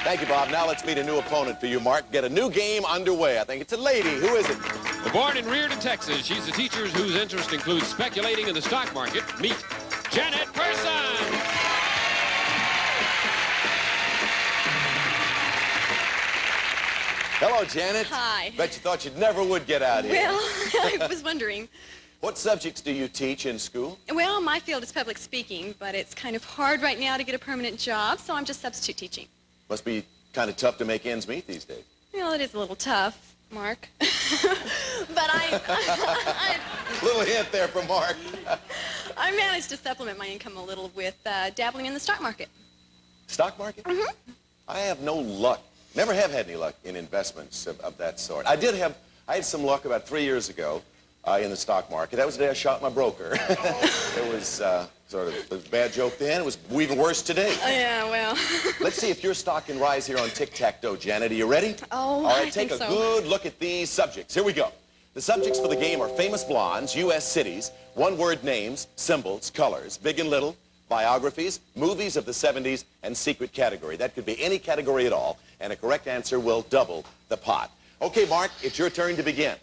Thank you, Bob. Now let's meet a new opponent for you, Mark. Get a new game underway. I think it's a lady. Who is it? Born and reared in Texas, she's a teacher whose interest includes speculating in the stock market. Meet Janet Person. Hello, Janet. Hi. Bet you thought you never would get out here. Well, I was wondering. What subjects do you teach in school? Well, my field is public speaking, but it's kind of hard right now to get a permanent job, so I'm just substitute teaching. Must be kind of tough to make ends meet these days. Well, it is a little tough, Mark. But I Little hint there from Mark. I managed to supplement my income a little with dabbling in the stock market. Stock market? Mm-hmm. I have no luck. Never have had any luck in investments of that sort. I had some luck about 3 years ago in the stock market. That was the day I shot my broker. It was sort of a bad joke then. It was even worse today. Yeah, well. Let's see if your stock can rise here on tic-tac-toe, Janet. Are you ready? Oh, All right, I take think a so. good look at these subjects. Here we go. The subjects for the game are famous blondes, U.S. cities, one-word names, symbols, colors, big and little, biographies, movies of the 70s, and secret category. That could be any category at all, and a correct answer will double the pot. Okay, Mark, it's your turn to begin.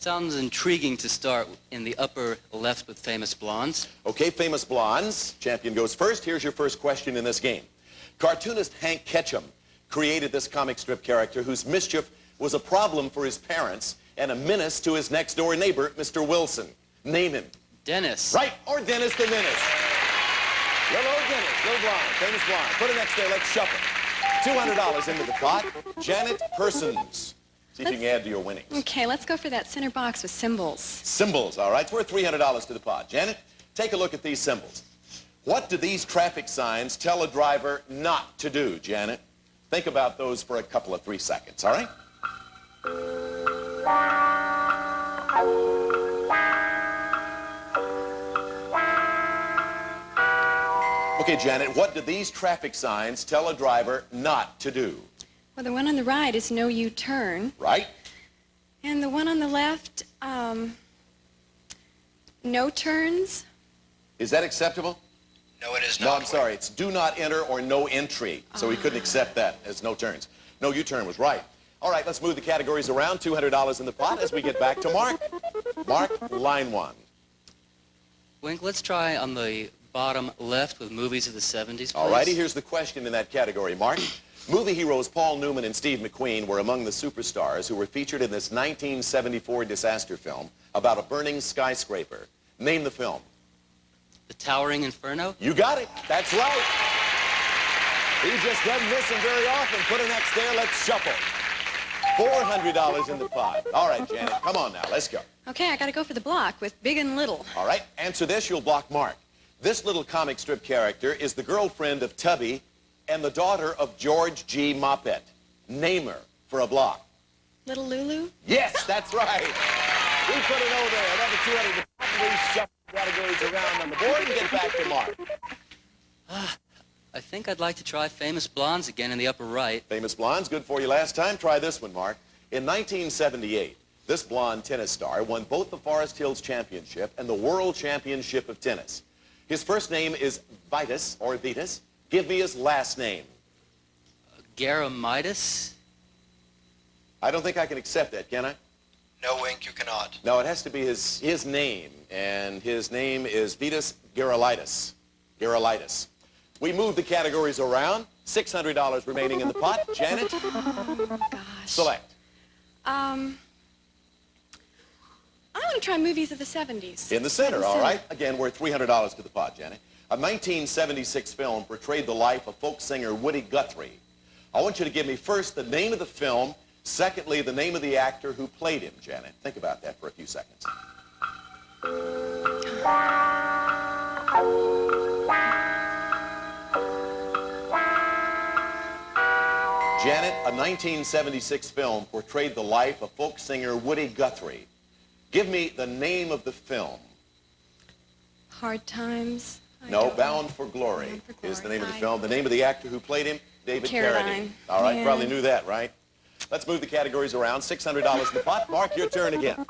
Sounds intriguing to start in the upper left with famous blondes. Okay, famous blondes. Champion goes first. Here's your first question in this game. Cartoonist Hank Ketchum created this comic strip character whose mischief was a problem for his parents and a menace to his next-door neighbor, Mr. Wilson. Name him. Dennis. Right, or Dennis the Menace. Little old Dennis, little blonde, famous blonde. Put it next there, let's shuffle. $200 into the pot. Janet Persons. See if you can add to your winnings. Okay, let's go for that center box with symbols. Symbols, all right. It's worth $300 to the pot. Janet, take a look at these symbols. What do these traffic signs tell a driver not to do, Janet? Think about those for a couple of 3 seconds, all right? Okay, Janet, what do these traffic signs tell a driver not to do? Well, the one on the right is no U-turn. Right? And the one on the left, no turns. Is that acceptable? No, it is No, not. I'm sorry. It's do not enter or no entry. So we couldn't accept that as no turns. No U-turn was right. All right, let's move the categories around. $200 in the pot as we get back to Mark. Mark, line one. Wink, let's try on the bottom left with movies of the 70s, please. All righty, here's the question in that category, Mark. Movie heroes Paul Newman and Steve McQueen were among the superstars who were featured in this 1974 disaster film about a burning skyscraper. Name the film. The Towering Inferno. You got it. That's right. He just doesn't miss them very often. Put an X there. Let's shuffle. $400 in the pot. All right, Janet, come on now. Let's go. Okay, I gotta go for the block with big and little. All right, answer this. You'll block Mark. This little comic strip character is the girlfriend of Tubby and the daughter of George G. Moppet. Name her for a block. Little Lulu? Yes, that's right. We put it over there. Another 200. We shuffle categories around on the board and get back to Mark. I think I'd like to try famous blondes again in the upper right. Famous blondes, good for you last time. Try this one, Mark. In 1978, this blonde tennis star won both the Forest Hills Championship and the World Championship of Tennis. His first name is Vitus, or Vitus. Give me his last name. Garamitis? I don't think I can accept that, can I? No, Wink, you cannot. No, it has to be his name, and his name is Vitus Gerulaitis. Gerulaitis. We move the categories around. $600 remaining in the pot. Janet, Gosh. select. I want to try movies of the 70s. In the center, all right? Again, worth $300 to the pot, Janet. A 1976 film portrayed the life of folk singer Woody Guthrie. I want you to give me first the name of the film, secondly, the name of the actor who played him, Janet. Think about that for a few seconds. Janet, a 1976 film portrayed the life of folk singer Woody Guthrie. Give me the name of the film. Hard Times. I No, don't Bound know. for Glory Bound for Glory. is the name of the I- film. The name of the actor who played him, David Carradine. Carradine. All right, Yeah. probably knew that, right? Let's move the categories around. $600 in the pot. Mark, your turn again.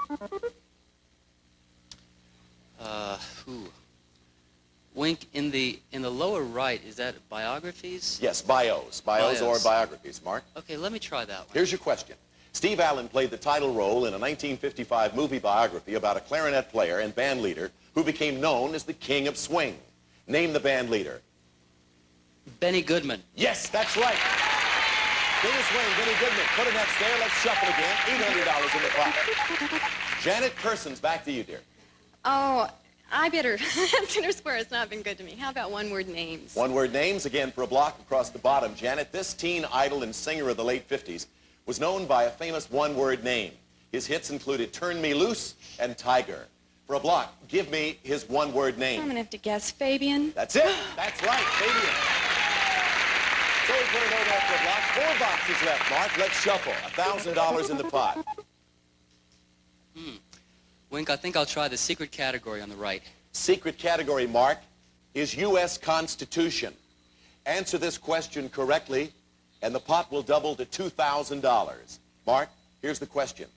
Wink, in the lower right, is that biographies? Yes, bios. Bios or Bios. biographies, Mark. Okay, let me try that one. Here's your question. Steve Allen played the title role in a 1955 movie biography about a clarinet player and band leader who became known as the King of Swing. Name the band leader. Benny Goodman. Yes, that's right. King of Swing, Benny Goodman. Put an X there. Let's shuffle again. $800 in the pot. Janet Persons, back to you, dear. Oh, I better. Sinner Square has not been good to me. How about one-word names? One-word names, again, for a block across the bottom. Janet, this teen idol and singer of the late 50s was known by a famous one-word name. His hits included Turn Me Loose and Tiger. For a block, give me his one-word name. I'm going to have to guess Fabian. That's it. That's right, Fabian. So we put it over there for a block. 4 boxes left, Mark. Let's shuffle. $1,000 in the pot. Wink, I think I'll try the secret category on the right. Secret category, Mark, is U.S. Constitution. Answer this question correctly, and the pot will double to $2,000. Mark, here's the question.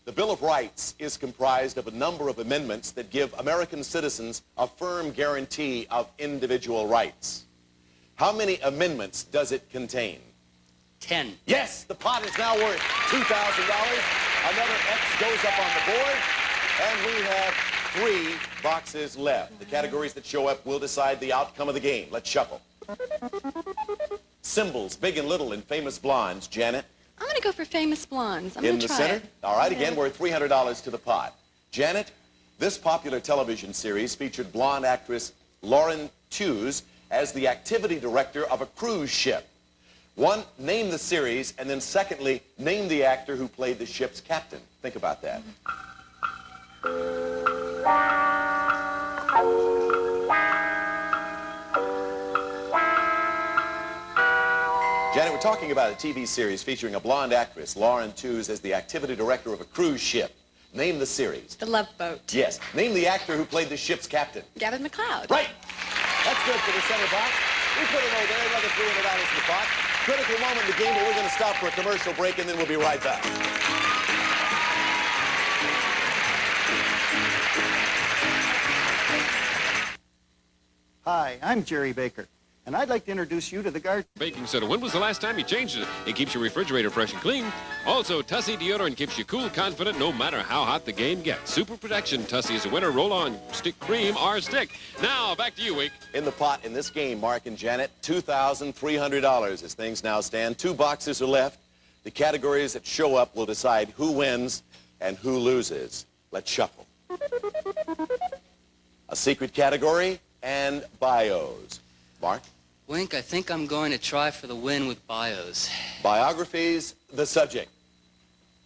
The Bill of Rights is comprised of a number of amendments that give American citizens a firm guarantee of individual rights. How many amendments does it contain? 10. Yes, the pot is now worth $2,000. Another X goes up on the board, and we have 3 boxes left. The categories that show up will decide the outcome of the game. Let's shuffle. Symbols, big and little, and famous blondes. Janet? I'm going to go for famous blondes. I'm In going to the try center? it. All right, again, Yeah. we're at $300 to the pot. Janet, this popular television series featured blonde actress Lauren Tews as the activity director of a cruise ship. One, name the series, and then secondly, name the actor who played the ship's captain. Think about that. Janet, we're talking about a TV series featuring a blonde actress, Lauren Tews, as the activity director of a cruise ship. Name the series. The Love Boat. Yes. Name the actor who played the ship's captain. Gavin McLeod. Right. That's good for the center box. We put it over there, another $300 in the pot. Critical moment in the game, but we're going to stop for a commercial break, and then we'll be right back. Hi, I'm Jerry Baker, and I'd like to introduce you to the garden. Baking soda. When was the last time you changed it? It keeps your refrigerator fresh and clean. Also, Tussie deodorant keeps you cool, confident, no matter how hot the game gets. Super protection. Tussie is a winner. Roll on. Stick cream or stick. Now, back to you, Wink. In the pot in this game, Mark and Janet, $2,300 as things now stand. 2 boxes are left. The categories that show up will decide who wins and who loses. Let's shuffle. A secret category and bios. Mark? Wink, I think I'm going to try for the win with bios. Biographies, the subject.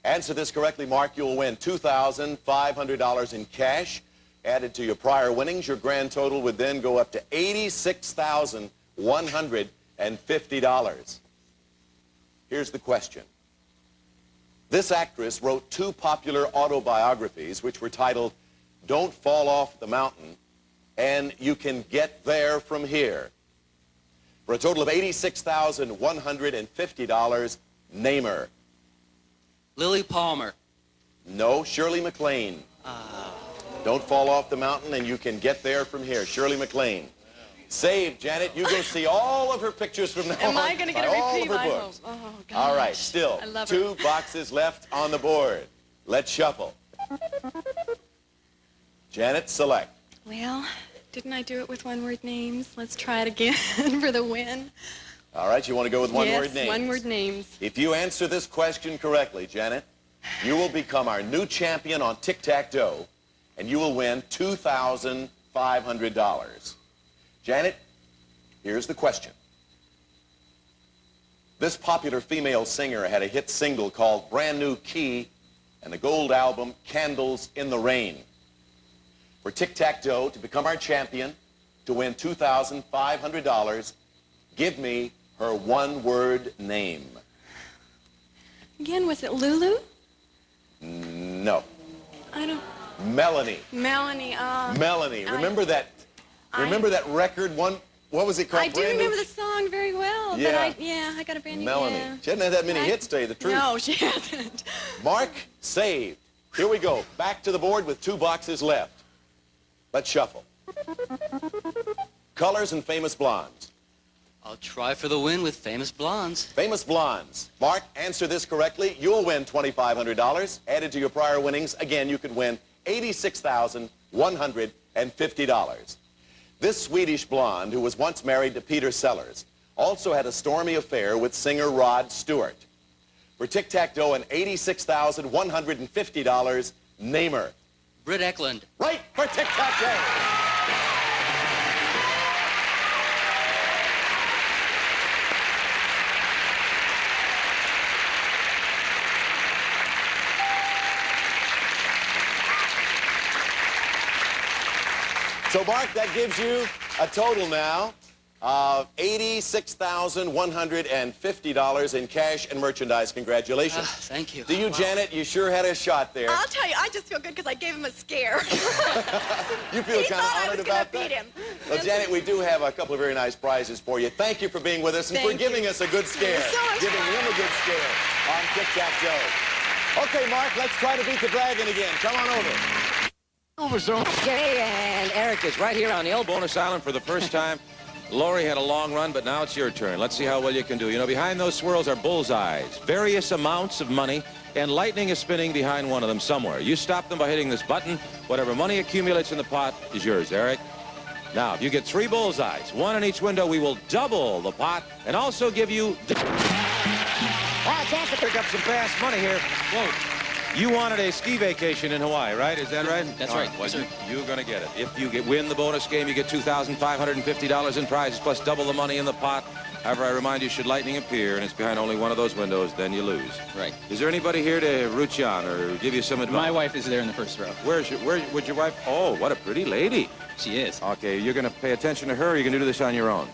Answer this correctly, Mark, you'll win $2,500 in cash. Added to your prior winnings, your grand total would then go up to $86,150. Here's the question. This actress wrote 2 popular autobiographies which were titled Don't Fall Off the Mountain and You Can Get There From Here. For a total of $86,150, name her. Lily Palmer. No, Shirley MacLaine. Don't fall off the mountain and you can get there from here. Shirley MacLaine. Saved, Janet. You go see all of her pictures from now on. Am I going to get a by all of reprieve? her I hope. books. Oh, gosh. All right, still I love her. 2 boxes left on the board. Let's shuffle. Janet, select. Well, didn't I do it with one-word names? Let's try it again for the win. All right, you want to go with one-word names? Yes, one-word names. If you answer this question correctly, Janet, you will become our new champion on Tic-Tac-Toe, and you will win $2,500. Janet, here's the question. This popular female singer had a hit single called Brand New Key and the gold album Candles in the Rain. For Tic-Tac-Toe to become our champion, to win $2,500, give me her one-word name. Again, was it Lulu? No. I don't... Melanie. Melanie, Melanie. I- Remember that record? What was it called? I do Brand New- remember the song very well. Yeah. But I got a brand new... Melanie. Yeah. She hasn't had that many hits, to tell you the truth. No, she hasn't. Mark, saved. Here we go. Back to the board with 2 boxes left. Let's shuffle. colors, and famous blondes? I'll try for the win with Famous Blondes. Famous blondes. Mark, answer this correctly. You'll win $2,500. Added to your prior winnings, again, you could win $86,150. This Swedish blonde, who was once married to Peter Sellers, also had a stormy affair with singer Rod Stewart. For tic-tac-toe and $86,150, name her. Britt Eklund. Right for tic-tac-toe. So, Mark, that gives you a total now of $86,150 in cash and merchandise. Congratulations. Thank you. To you, Wow. Janet, you sure had a shot there. I'll tell you, I just feel good because I gave him a scare. You feel He kind of thought I honored was gonna about that? beat him. Well, Janet, we do have a couple of very nice prizes for you. Thank you for being with us and for Thank giving you. us a good scare. It was so much Giving fun. him a good scare on tic-tac-toe. Okay, Mark, let's try to beat the dragon again. Come on over. Jay and Eric is right here on the old bonus island for the first time. Lori had a long run, but now it's your turn. Let's see how well you can do. You know, behind those swirls are bullseyes, various amounts of money, and lightning is spinning behind one of them somewhere. You stop them by hitting this button. Whatever money accumulates in the pot is yours, Eric. Now, if you get 3 bullseyes, 1 in each window, we will double the pot and also give you... Ah, chance to pick up some fast money here. Whoa. You wanted a ski vacation in Hawaii, right? Is that right? That's All right. Well, Yes, sir. you're going to get it. If you win the bonus game, you get $2,550 in prizes plus double the money in the pot. However, I remind you, should lightning appear and it's behind only one of those windows, then you lose. Right. Is there anybody here to root you on or give you some advice? My wife is there in the first row. Where would your wife? Oh, what a pretty lady. She is. Okay, you're going to pay attention to her or you're going to do this on your own?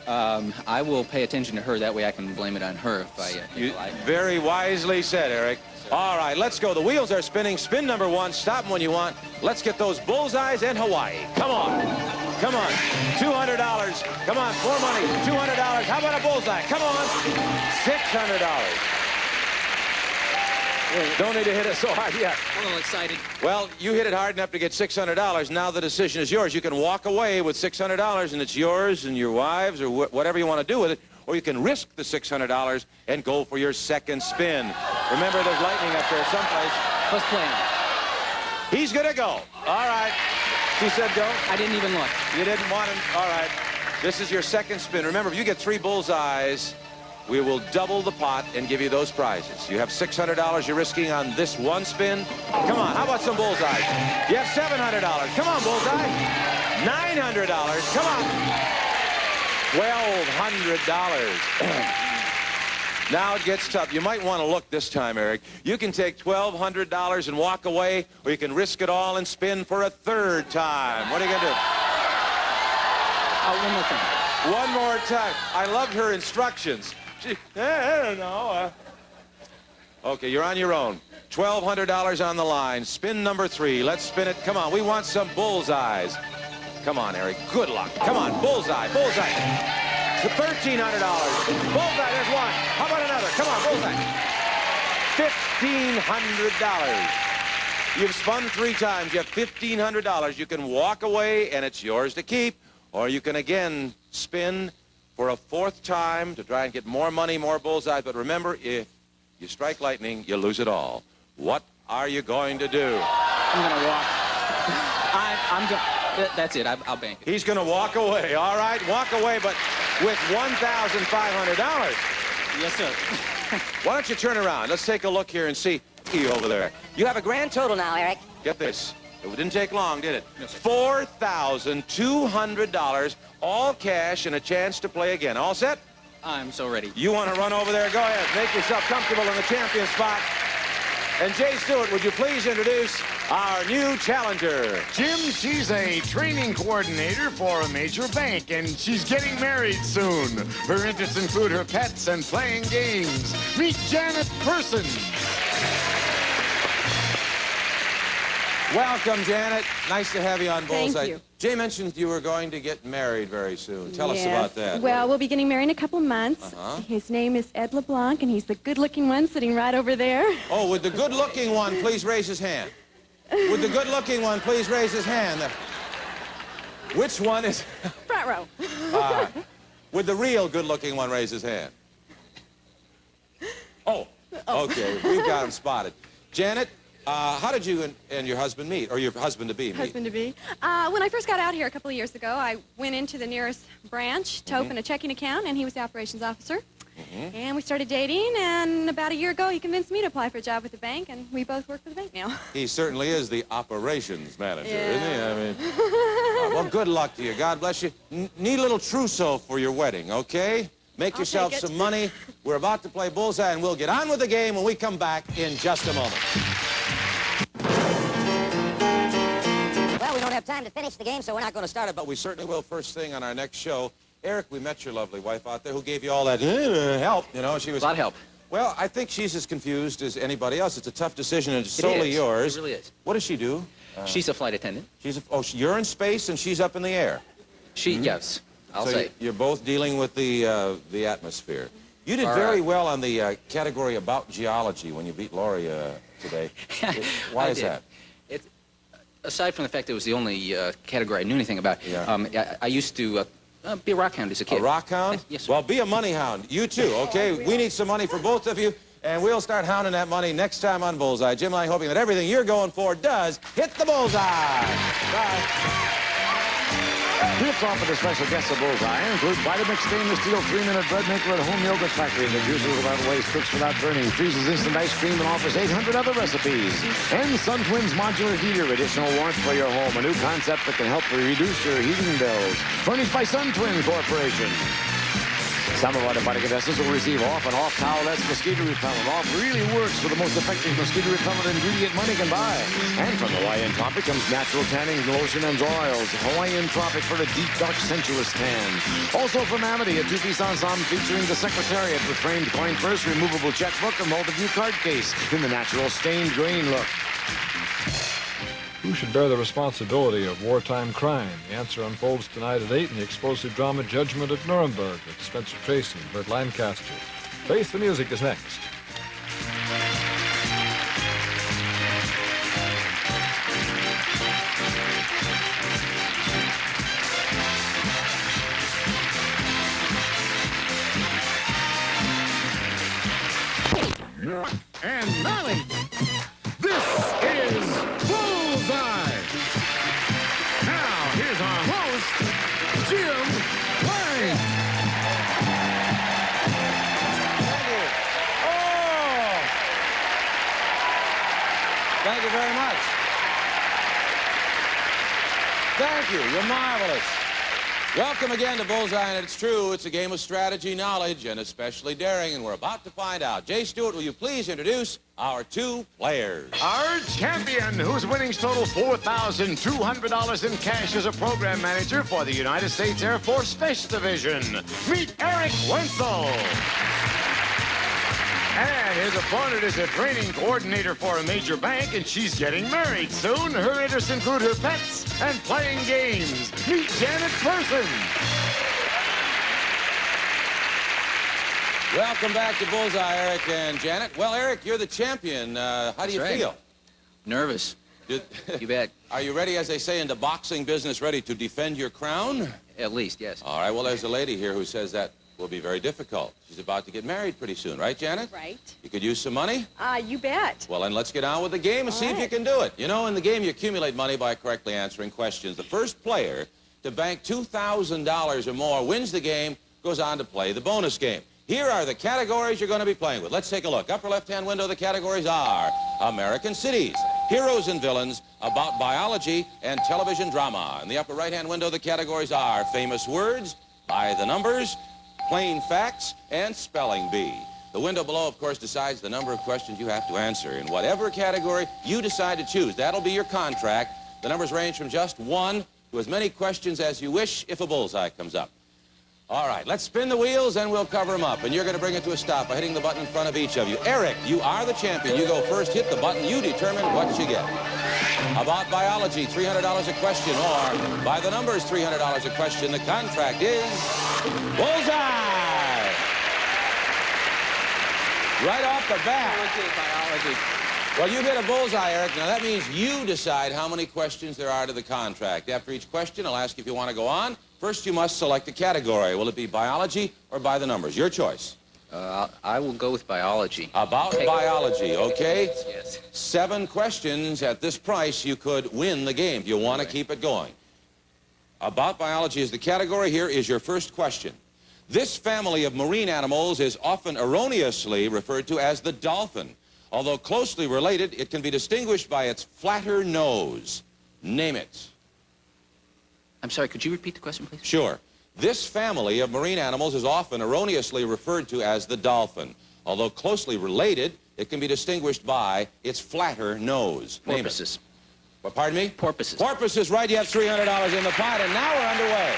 I will pay attention to her. That way I can blame it on her if I Very wisely said, Eric. All right, let's go. The wheels are spinning. Spin number 1. Stop them when you want. Let's get those bullseyes in Hawaii. Come on. Come on. $200. Come on, more money. $200. How about a bullseye? Come on. $600. Don't need to hit it so hard yet. I'm a little excited. Well, you hit it hard enough to get $600. Now the decision is yours. You can walk away with $600, and it's yours and your wives or whatever you want to do with it. Or you can risk the $600 and go for your second spin. Remember, there's lightning up there someplace. Let's play him. He's going to go. All right. She said go. I didn't even look. You didn't want him. All right. This is your second spin. Remember, if you get 3 bullseyes, we will double the pot and give you those prizes. You have $600 you're risking on this one spin. Come on. How about some bullseyes? You have $700. Come on, bullseye. $900. Come on. $1,200. Now it gets tough. You might want to look this time, Eric. You can take $1,200 and walk away, or you can risk it all and spin for a 3rd time. What are you going to do? One more time. One more time. I loved her instructions. I don't know. Okay, you're on your own. $1,200 on the line. Spin number 3. Let's spin it. Come on, we want some bullseyes. Come on, Eric. Good luck. Come on, bullseye, bullseye. $1,300. Bullseye, there's one. How about another? Come on, bullseye. $1,500. You've spun 3 times. You have $1,500. You can walk away, and it's yours to keep. Or you can, again, spin for a 4th time to try and get more money, more bullseyes. But remember, if you strike lightning, you lose it all. What are you going to do? I'm going to walk. I'm going. That's it. I'll bank it. He's going to walk away. All right, walk away, but with $1,500. Yes, sir. Why don't you turn around? Let's take a look here and see you over there. You have a grand total now, Eric. Get this. It didn't take long, did it? No, sir. $4,200, all cash and a chance to play again. All set? I'm so ready. You want to run over there? Go ahead. Make yourself comfortable in the champion spot. And Jay Stewart, would you please introduce our new challenger? Jim, she's a training coordinator for a major bank, and she's getting married soon. Her interests include her pets and playing games. Meet Janet Person. Welcome, Janet. Nice to have you on Bullseye. Thank you. Jay mentioned you were going to get married very soon. Tell us Yes. about that. Well, we'll be getting married in a couple months. Uh-huh. His name is Ed LeBlanc, and he's the good-looking one sitting right over there. Oh, would the good-looking one please raise his hand? Would the good-looking one please raise his hand? Which one is... Front front row. Would the real good-looking one raise his hand? Oh, okay. We've got him spotted. Janet, how did you and your husband meet, or your husband-to-be meet? Husband-to-be. When I first got out here a couple of years ago, I went into the nearest branch to open a checking account, and he was the operations officer. And we started dating, and about a year ago, he convinced me to apply for a job with the bank, and we both work for the bank now. He certainly is the operations manager, Yeah. isn't he? I mean, well, good luck to you. God bless you. Need a little trousseau for your wedding, okay? Make I'll yourself take it. some money. We're about to play bullseye, and we'll get on with the game when we come back in just a moment. Well, we don't have time to finish the game, so we're not going to start it. But we certainly will first thing on our next show. Eric, we met your lovely wife out there who gave you all that help. You know, she was... A lot of help. Well, I think she's as confused as anybody else. It's a tough decision, and it's solely is. yours. It really is. What does she do? She's a flight attendant. You're in space, and she's up in the air. Yes, I'll so say. You're both dealing with the atmosphere. You did very well on the category about geology when you beat Laurie today. Why is that? Aside from the fact that it was the only category I knew anything about, Yeah. I used to be a rock hound as a kid. A rock hound? Yes, sir. Well, be a money hound. You too, okay? We need some money for both of you, and we'll start hounding that money next time on Bullseye. Jim and I hoping that everything you're going for does hit the bullseye. Bye. Tips off of the special guests of Bullseye include Vitamix Stainless Steel 3-minute bread maker at Home Yogurt Factory that juices without waste, cooks without burning, freezes instant ice cream, and offers 800 other recipes. And Sun Twins Modular Heater, additional warmth for your home, a new concept that can help reduce your heating bills. Furnished by Sun Twin Corporation. Some of our departing contestants will receive off and off towelettes mosquito repellent. Off really works for the most effective mosquito repellent ingredient money can buy. And from Hawaiian Tropic comes natural tanning lotion and oils. Hawaiian Tropic for a deep, dark, sensuous tan. Also from Amity, a two-piece ensemble featuring the Secretariat with framed coin purse, removable checkbook, and multi-view card case in the natural stained green look. Who should bear the responsibility of wartime crime? The answer unfolds tonight at 8 in the explosive drama Judgment at Nuremberg with Spencer Tracy and Burt Lancaster. Face the Music is next. And knowledge. This is Bullseye. Now, here's our host, Jim Lang. Thank you. Oh! Thank you very much. Thank you. You're marvelous. Welcome again to Bullseye, and it's true, it's a game of strategy, knowledge, and especially daring, and we're about to find out. Jay Stewart, will you please introduce our two players? Our champion, whose winnings total $4,200 in cash as a program manager for the United States Air Force Space Division. Meet Eric Wenzel. And his opponent is a training coordinator for a major bank, and she's getting married soon. Her interests include her pets and playing games. Meet Janet Person. Welcome back to Bullseye, Eric and Janet. Well, Eric, you're the champion. How do you feel? Nervous. You bet. Are you ready, as they say in the boxing business, ready to defend your crown? At least, yes. All right, well, there's a lady here who says that will be very difficult. She's about to get married pretty soon, right, Janet? Right. You could use some money? You bet. Well, then let's get on with the game and see if you can do it. You know, in the game, you accumulate money by correctly answering questions. The first player to bank $2,000 or more wins the game, goes on to play the bonus game. Here are the categories you're going to be playing with. Let's take a look. Upper left-hand window, the categories are American cities, heroes and villains, about biology, and television drama. In the upper right-hand window, the categories are famous words, by the numbers, plain facts, and spelling bee. The window below, of course, decides the number of questions you have to answer. In whatever category you decide to choose, that'll be your contract. The numbers range from just 1 to as many questions as you wish if a bullseye comes up. All right, let's spin the wheels and we'll cover them up. And you're going to bring it to a stop by hitting the button in front of each of you. Eric, you are the champion. You go first, hit the button, you determine what you get. About biology, $300 a question, or by the numbers, $300 a question. The contract is bullseye! Right off the bat. Biology. Well, you get a bullseye, Eric. Now, that means you decide how many questions there are to the contract. After each question, I'll ask you if you want to go on. First, you must select a category. Will it be biology or by the numbers? Your choice. I will go with biology. About biology, okay? Yes. 7 questions at this price, you could win the game if you want to keep it going. About biology is the category. Here is your first question. This family of marine animals is often erroneously referred to as the dolphin. Although closely related, it can be distinguished by its flatter nose. Name it. I'm sorry, could you repeat the question, please? Sure. This family of marine animals is often erroneously referred to as the dolphin. Although closely related, it can be distinguished by its flatter nose. Name it. Porpoises. Well, pardon me? Porpoises. Porpoise is right. You have $300 in the pot, and now we're underway.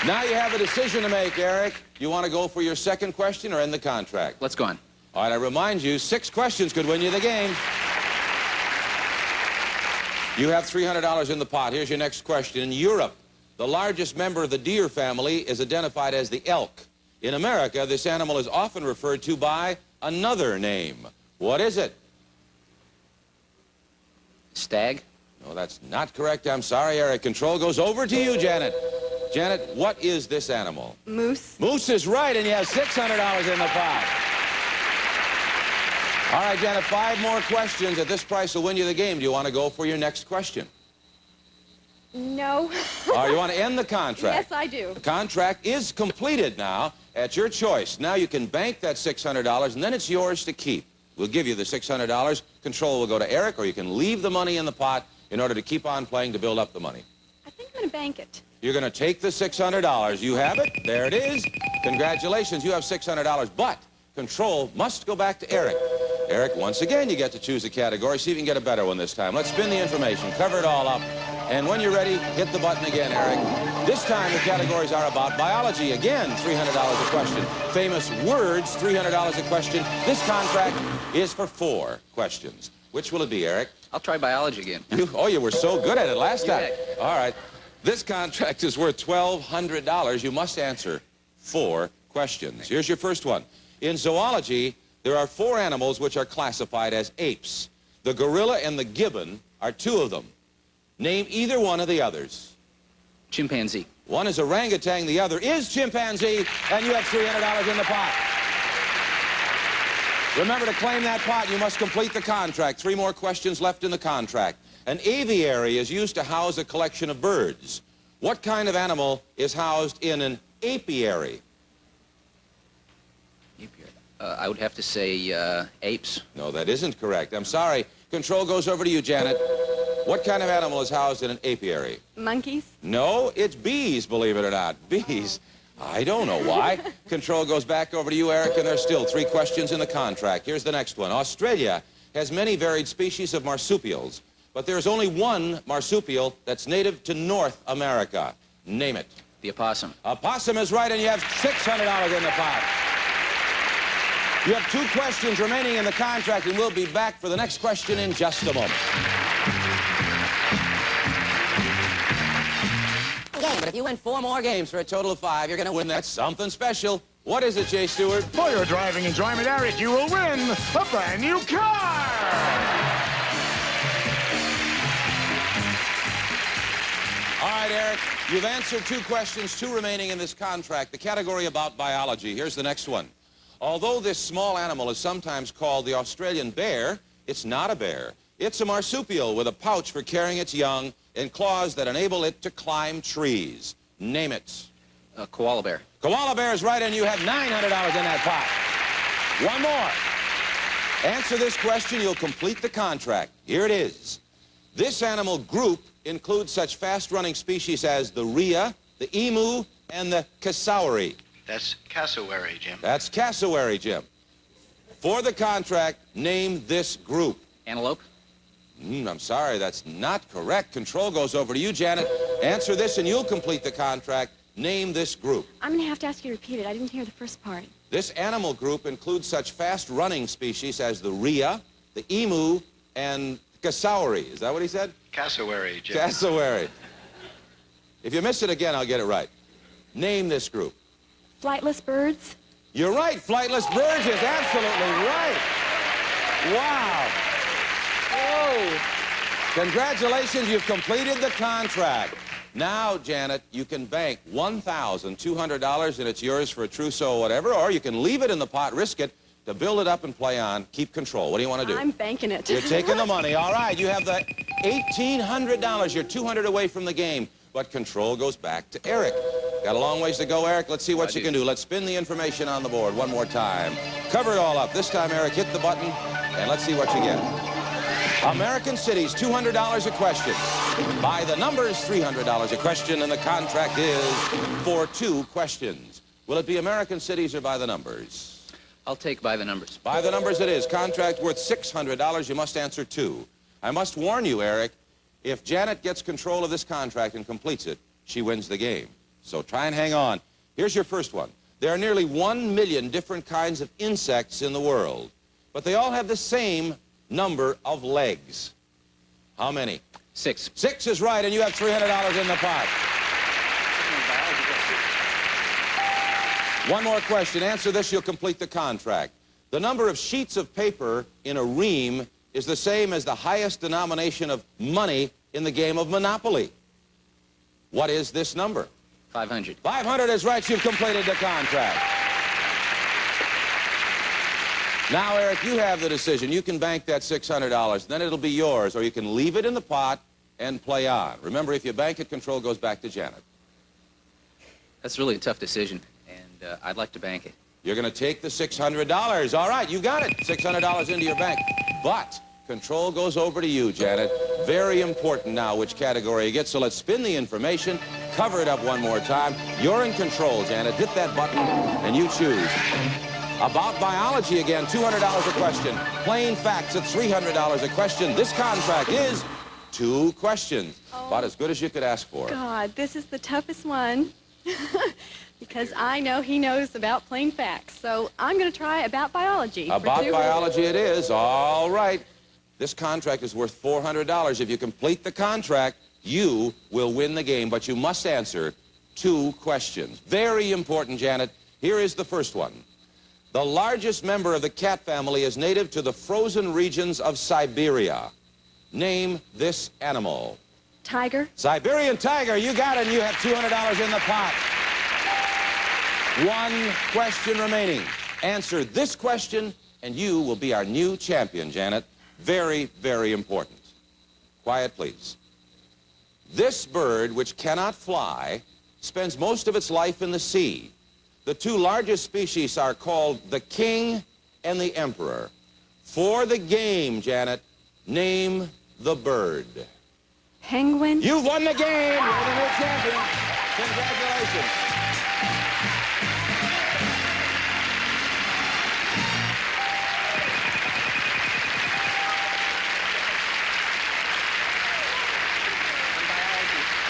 Now you have a decision to make, Eric. You want to go for your second question or end the contract? Let's go on. All right, I remind you, 6 questions could win you the game. You have $300 in the pot. Here's your next question. In Europe, the largest member of the deer family is identified as the elk. In America, this animal is often referred to by another name. What is it? Stag? No, that's not correct. I'm sorry, Eric. Control goes over to you, Janet. Janet, what is this animal? Moose. Moose is right, and you have $600 in the pot. All right, Janet, 5 more questions. At this price will win you the game. Do you want to go for your next question? No. All right, you want to end the contract? Yes, I do. The contract is completed now at your choice. Now you can bank that $600, and then it's yours to keep. We'll give you the $600. Control will go to Eric, or you can leave the money in the pot in order to keep on playing to build up the money. I think I'm going to bank it. You're going to take the $600. You have it. There it is. Congratulations. You have $600. But Control must go back to Eric. Eric, once again, you get to choose a category. See if you can get a better one this time. Let's spin the information. Cover it all up. And when you're ready, hit the button again, Eric. This time, the categories are about biology. Again, $300 a question. Famous words, $300 a question. This contract is for 4 questions. Which will it be, Eric? I'll try biology again. You were so good at it last time. bet. All right. This contract is worth $1,200. You must answer 4 questions. Here's your first one. In zoology, there are 4 animals which are classified as apes. The gorilla and the gibbon are 2 of them. Name either one of the others. Chimpanzee. One is orangutan, the other is chimpanzee, and you have $300 in the pot. Remember, to claim that pot, you must complete the contract. 3 more questions left in the contract. An aviary is used to house a collection of birds. What kind of animal is housed in an apiary? I would have to say apes. No, that isn't correct. I'm sorry. Control goes over to you, Janet. What kind of animal is housed in an apiary? Monkeys. No, it's bees, believe it or not. Bees. I don't know why. Control goes back over to you, Eric, and there's still 3 questions in the contract. Here's the next one. Australia has many varied species of marsupials, but there's only one marsupial that's native to North America. Name it. The opossum. Opossum is right, and you have $600 in the pot. You have 2 questions remaining in the contract, and we'll be back for the next question in just a moment. But if you win 4 more games for a total of 5, you're going to win that something special. What is it, Jay Stewart? For your driving enjoyment, Eric, you will win a brand new car! All right, Eric, you've answered 2 questions, 2 remaining in this contract. The category about biology. Here's the next one. Although this small animal is sometimes called the Australian bear, it's not a bear. It's a marsupial with a pouch for carrying its young and claws that enable it to climb trees. Name it. A koala bear. Koala bear is right, and you have $900 in that pot. 1 more. Answer this question, you'll complete the contract. Here it is. This animal group includes such fast-running species as the rhea, the emu, and the cassowary. That's cassowary, Jim. That's cassowary, Jim. For the contract, name this group. Antelope. I'm sorry, that's not correct. Control goes over to you, Janet. Answer this and you'll complete the contract. Name this group. I'm going to have to ask you to repeat it. I didn't hear the first part. This animal group includes such fast-running species as the rhea, the emu, and cassowary. Is that what he said? Cassowary, Jim. Cassowary. If you miss it again, I'll get it right. Name this group. Flightless birds. You're right. Flightless birds is absolutely right. Wow. Whoa. Congratulations, you've completed the contract. Now, Janet, you can bank $1,200 and it's yours for a trousseau or whatever, or you can leave it in the pot, risk it, to build it up and play on, keep control. What do you want to do? I'm banking it. You're taking the money. All right, you have the $1,800. You're 200 away from the game, but control goes back to Eric. Got a long ways to go, Eric. Let's see what you can do. Let's spin the information on the board one more time. Cover it all up. This time, Eric, hit the button, and let's see what you get. American cities, $200 a question. By the numbers, $300 a question, and the contract is for 2 questions. Will it be American cities or by the numbers? I'll take by the numbers. By the numbers it is. Contract worth $600. You must answer 2. I must warn you, Eric, if Janet gets control of this contract and completes it, she wins the game. So try and hang on. Here's your first one. There are nearly 1 million different kinds of insects in the world, but they all have the same number of legs. How many? 6. 6 is right, and you have $300 in the pot. One more question. Answer this, you'll complete the contract. The number of sheets of paper in a ream is the same as the highest denomination of money in the game of Monopoly. What is this number? 500. 500 is right. You've completed the contract. Now, Eric, you have the decision. You can bank that $600. Then it'll be yours, or you can leave it in the pot and play on. Remember, if you bank it, control goes back to Janet. That's really a tough decision, and I'd like to bank it. You're going to take the $600. All right, you got it. $600 into your bank. But control goes over to you, Janet. Very important now which category you get. So let's spin the information, cover it up one more time. You're in control, Janet. Hit that button, and you choose. About biology again, $200 a question. Plain facts at $300 a question. This contract is 2 questions. About as good as you could ask for. God, this is the toughest one. Because I know he knows about plain facts. So I'm going to try about biology. About biology it is. All right. This contract is worth $400. If you complete the contract, you will win the game, but you must answer 2 questions. Very important, Janet. Here is the first one. The largest member of the cat family is native to the frozen regions of Siberia. Name this animal. Tiger. Siberian tiger. You got it, and you have $200 in the pot. 1 question remaining. Answer this question, and you will be our new champion, Janet. Very, very important. Quiet, please. This bird, which cannot fly, spends most of its life in the sea. The 2 largest species are called the king and the emperor. For the game, Janet, name the bird. Penguin. You've won the game. You're the new champion. Congratulations.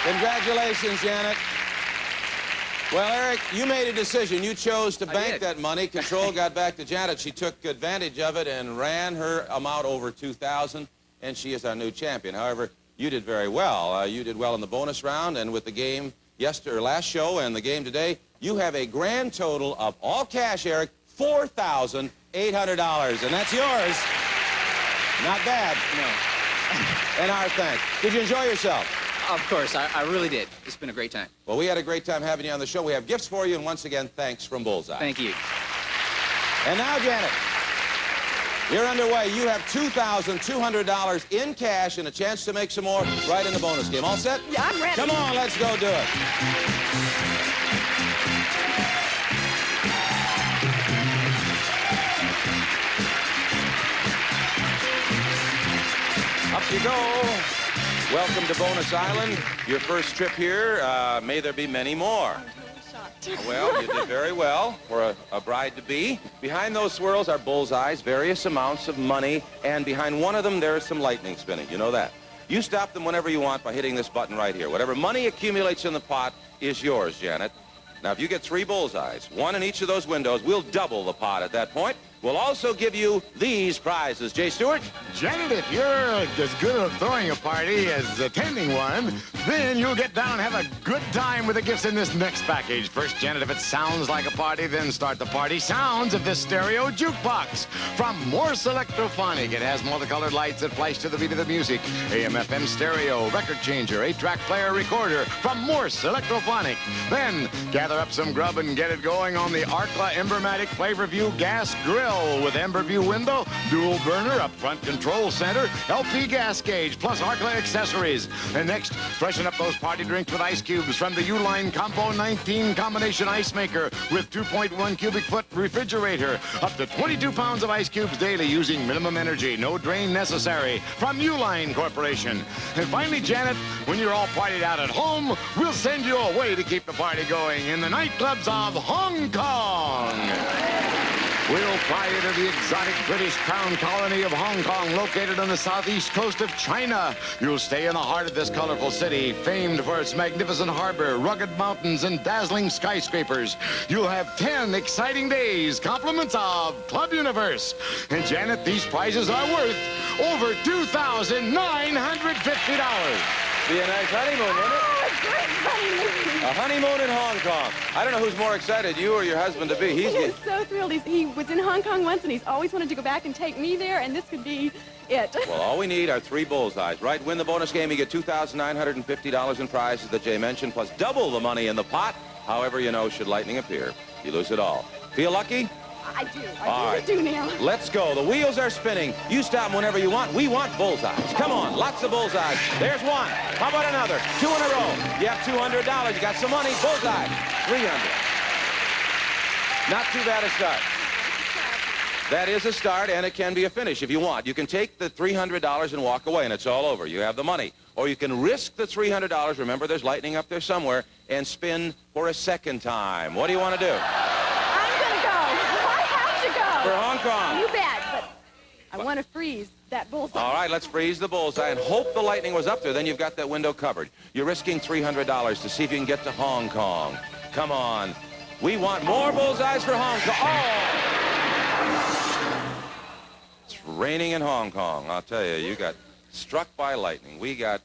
Congratulations, Janet. Well, Eric, you made a decision. You chose to bank that money. Control got back to Janet. She took advantage of it and ran her amount over $2,000, and she is our new champion. However, you did very well. You did well in the bonus round, and with the game last show and the game today, you have a grand total of all cash, Eric, $4,800, and that's yours. Not bad. No. And our thanks. Did you enjoy yourself? Of course, I really did. It's been a great time. Well, we had a great time having you on the show. We have gifts for you, and once again, thanks from Bullseye. Thank you. And now, Janet, you're underway. You have $2,200 in cash and a chance to make some more right in the bonus game. All set? Yeah, I'm ready. Come on, let's go do it. Up you go. Welcome to Bonus Island. Your first trip here. May there be many more. Well, you did very well for a bride-to-be. Behind those swirls are bullseyes, various amounts of money, and behind one of them there is some lightning spinning. You know that. You stop them whenever you want by hitting this button right here. Whatever money accumulates in the pot is yours, Janet. Now, if you get 3 bullseyes, 1 in each of those windows, we'll double the pot at that point. will also give you these prizes. Jay Stewart? Janet, if you're as good at throwing a party as attending one, then you'll get down and have a good time with the gifts in this next package. First, Janet, if it sounds like a party, then start the party sounds of this stereo jukebox. From Morse Electrophonic, it has multicolored lights that flash to the beat of the music. AM/FM stereo, record changer, 8-track player recorder from Morse Electrophonic. Then, gather up some grub and get it going on the Arkla Embermatic Flavorview gas grill with Emberview window, dual burner, up front control center, LP gas gauge, plus Arkla accessories. And next, freshen up those party drinks with ice cubes from the Uline Combo 19 combination ice maker with 2.1 cubic foot refrigerator. Up to 22 pounds of ice cubes daily using minimum energy, no drain necessary, from Uline Corporation. And finally, Janet, when you're all partied out at home, we'll send you away to keep the party going in the nightclubs of Hong Kong. We'll fly you to the exotic British crown colony of Hong Kong, located on the southeast coast of China. You'll stay in the heart of this colorful city, famed for its magnificent harbor, rugged mountains, and dazzling skyscrapers. You'll have 10 exciting days, compliments of Club Universe. And Janet, these prizes are worth over $2,950. Be a nice honeymoon, wouldn't it? A honeymoon in Hong Kong. I don't know who's more excited, you or your husband-to-be. He is so thrilled. He was in Hong Kong once, and he's always wanted to go back and take me there, and this could be it. Well, all we need are 3 bullseyes, right? Win the bonus game, you get $2,950 in prizes that Jay mentioned, plus double the money in the pot. However, you know, should lightning appear, you lose it all. Feel lucky? I do. All I right. do now. Let's go. The wheels are spinning. You stop them whenever you want. We want bullseyes. Come on, lots of bullseyes. There's one. How about another? 2 in a row. You have $200. You got some money. Bullseye. 300. Not too bad a start. That is a start, and it can be a finish if you want. You can take the $300 and walk away, and it's all over. You have the money. Or you can risk the $300. Remember, there's lightning up there somewhere, and spin for a second time. What do you want to do? For Hong Kong. You bet, but I want to freeze that bullseye. All right, let's freeze the bullseye and hope the lightning was up there. Then you've got that window covered. You're risking $300 to see if you can get to Hong Kong. Come on. We want more bullseyes for Hong Kong. Oh! It's raining in Hong Kong. I'll tell you, you got struck by lightning. We got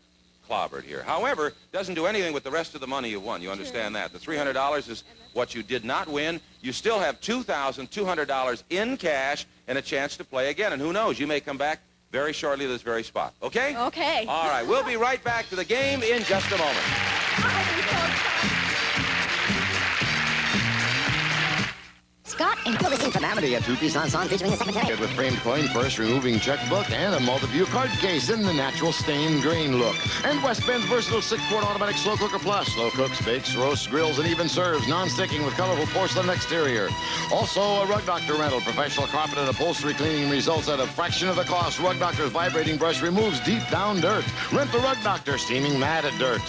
clobbered here. However, doesn't do anything with the rest of the money you won. You understand that. The $300 is what you did not win. You still have $2,200 in cash and a chance to play again. And who knows, you may come back very shortly to this very spot. Okay? Okay. All right, we'll be right back to the game in just a moment. Scott, and fill this in from Amity, a two-piece ensemble featuring a secretary. With framed coin purse, removing checkbook, and a multi-view card case in the natural stained green look. And West Bend's versatile 6-quart automatic slow cooker plus. Slow cooks, bakes, roasts, grills, and even serves. Non-sticking with colorful porcelain exterior. Also, a Rug Doctor rental. Professional carpet and upholstery cleaning results at a fraction of the cost. Rug Doctor's vibrating brush removes deep down dirt. Rent the Rug Doctor, steaming mad at dirt.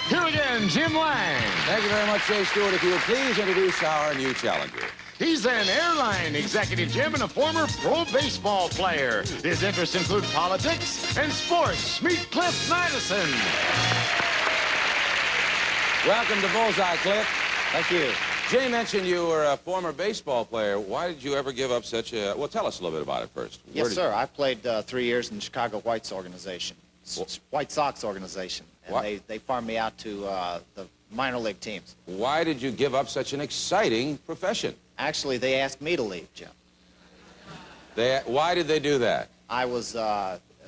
Here again, Jim Lang. Thank you very much, Jay Stewart. If you would please introduce our new challenger. He's an airline executive, Jim, and a former pro baseball player. His interests include politics and sports. Meet Cliff Madison. Welcome to Bullseye, Cliff. Thank you. Jay mentioned you were a former baseball player. Why did you ever give up such a... Well, tell us a little bit about it first. Yes, sir. I played 3 years in the Chicago White Sox organization. White Sox organization. And they farmed me out to the minor league teams. Why did you give up such an exciting profession? Actually, they asked me to leave, Jim. Why did they do that? I was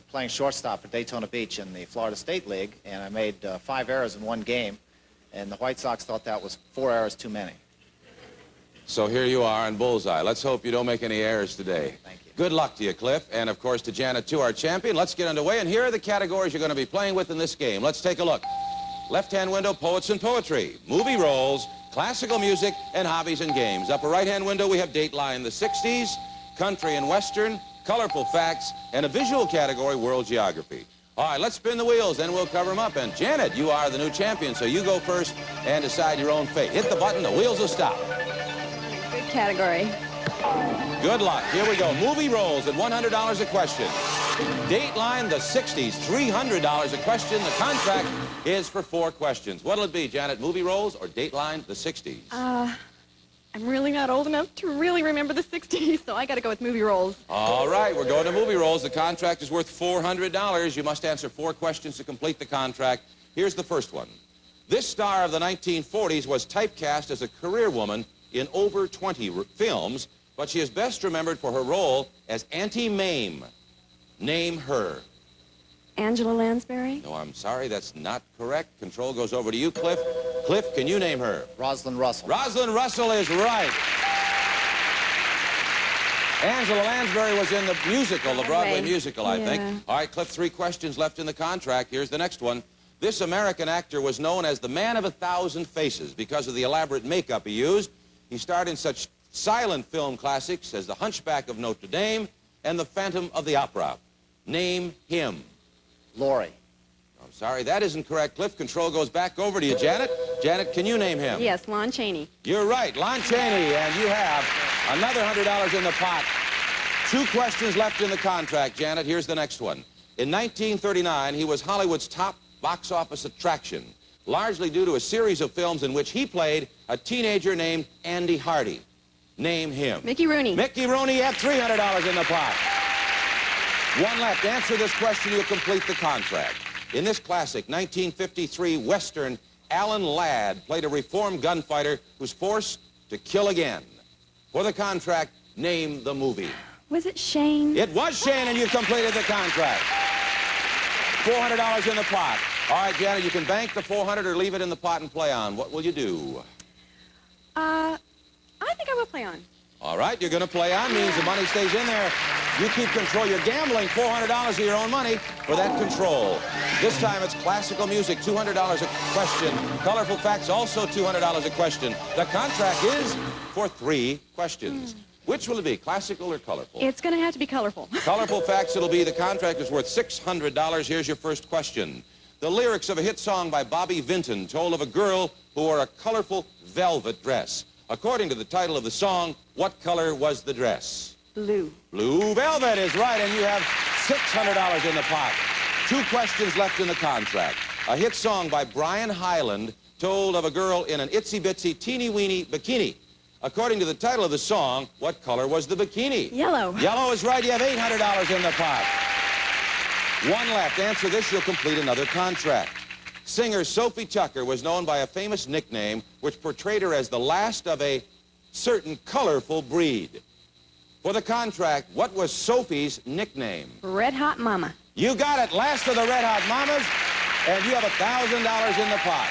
playing shortstop for Daytona Beach in the Florida State League, and I made 5 errors in 1 game, and the White Sox thought that was 4 errors too many. So here you are in Bullseye. Let's hope you don't make any errors today. Thank you. Good luck to you, Cliff. And, of course, to Janet, too, our champion. Let's get underway, and here are the categories you're going to be playing with in this game. Let's take a look. Left-hand window, poets and poetry. Movie roles, classical music, and hobbies and games. Upper right-hand window, we have Dateline the 60s, country and western, colorful facts, and a visual category, world geography. All right, let's spin the wheels, then we'll cover them up. And Janet, you are the new champion, so you go first and decide your own fate. Hit the button, the wheels will stop. Good category. Good luck. Here we go. Movie roles at $100 a question. Dateline the 60s, $300 a question. The contract is for 4 questions. What'll it be, Janet? Movie roles or Dateline the 60s? I'm really not old enough to really remember the 60s, so I got to go with movie roles. All right, we're going to movie roles. The contract is worth $400. You must answer 4 questions to complete the contract. Here's the first one. This star of the 1940s was typecast as a career woman in over 20 films, but she is best remembered for her role as Auntie Mame. Name her. Angela Lansbury? No, I'm sorry, that's not correct. Control goes over to you, Cliff. Cliff, can you name her? Rosalind Russell. Rosalind Russell is right. Angela Lansbury was in the musical, the Broadway musical, I think. All right, Cliff, 3 questions left in the contract. Here's the next one. This American actor was known as the Man of 1,000 Faces because of the elaborate makeup he used. He starred in such silent film classics as The Hunchback of Notre Dame and The Phantom of the Opera. Name him. Laurie. I'm sorry, that isn't correct. Cliff, control goes back over to you. Janet, can you name him? Yes, Lon Chaney. You're right, Lon Chaney, and you have another $100 in the pot. 2 questions left in the contract, Janet. Here's the next one. In 1939, he was Hollywood's top box office attraction, largely due to a series of films in which he played a teenager named Andy Hardy. Name him. Mickey Rooney. Mickey Rooney, you have $300 in the pot. 1 left. Answer this question, you'll complete the contract. In this classic 1953 Western, Alan Ladd played a reformed gunfighter who's forced to kill again. For the contract, name the movie. Was it Shane? It was Shane, and you've completed the contract. $400 in the pot. All right, Janet, you can bank the $400 or leave it in the pot and play on. What will you do? I think I will play on. All right, you're going to play on. Means the money stays in there. You keep control. You're gambling $400 of your own money for that control. This time it's classical music, $200 a question. Colorful facts, also $200 a question. The contract is for 3 questions. Which will it be, classical or colorful? It's going to have to be colorful. Colorful facts, it'll be the contract is worth $600. Here's your first question. The lyrics of a hit song by Bobby Vinton told of a girl who wore a colorful velvet dress. According to the title of the song, what color was the dress? Blue. Blue velvet is right, and you have $600 in the pot. 2 questions left in the contract. A hit song by Brian Hyland told of a girl in an itsy-bitsy, teeny-weeny bikini. According to the title of the song, what color was the bikini? Yellow. Yellow is right. You have $800 in the pot. 1 left. Answer this, you'll complete another contract. Singer Sophie Tucker was known by a famous nickname which portrayed her as the last of a certain colorful breed. For the contract, what was Sophie's nickname? Red Hot Mama. You got it. Last of the Red Hot Mamas, and you have $1,000 in the pot.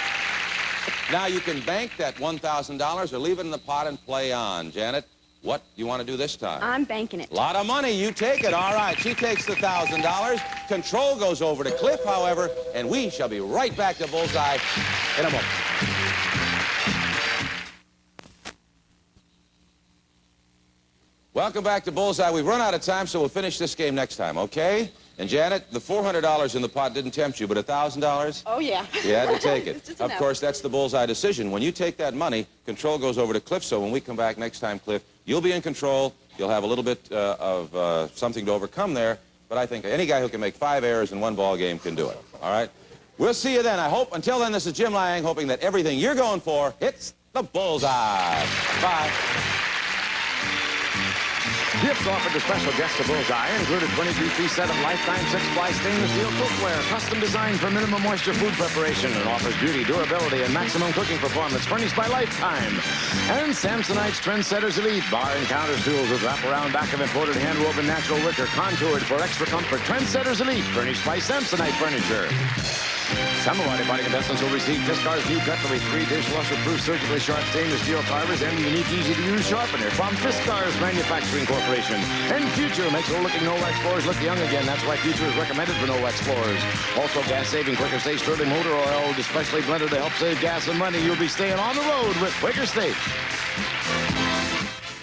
Now you can bank that $1,000 or leave it in the pot and play on. Janet, what do you want to do this time? I'm banking it. A lot of money. You take it. All right. She takes the $1,000. Control goes over to Cliff, however, and we shall be right back to Bullseye in a moment. Welcome back to Bullseye. We've run out of time, so we'll finish this game next time, okay? And Janet, the $400 in the pot didn't tempt you, but $1,000? Oh, yeah. You had to take it. It's just Of enough. course, that's the Bullseye decision. When you take that money, control goes over to Cliff, so when we come back next time, Cliff, you'll be in control. You'll have a little bit of something to overcome there, but I think any guy who can make 5 errors in 1 ball game can do it, all right? We'll see you then, I hope. Until then, this is Jim Lang, hoping that everything you're going for hits the bullseye. Bye. Gifts offered to special guests of Bullseye include a 22-piece set of lifetime 6-ply stainless steel cookware, custom designed for minimum moisture food preparation, and offers beauty, durability, and maximum cooking performance furnished by Lifetime. And Samsonite's Trendsetters Elite bar and counter stools with wraparound back of imported hand-woven natural wicker contoured for extra comfort. Trendsetters Elite furnished by Samsonite Furniture. Some of our departing contestants will receive Fiskars new cutlery, 3 dishwasher-proof surgically sharp stainless steel carvers and the unique easy-to-use sharpener from Fiskars Manufacturing Corporation. And Future makes old-looking no-wax floors look young again. That's why Future is recommended for no-wax floors. Also, gas-saving Quaker State Sterling motor oil, especially blended to help save gas and money. You'll be staying on the road with Quaker State.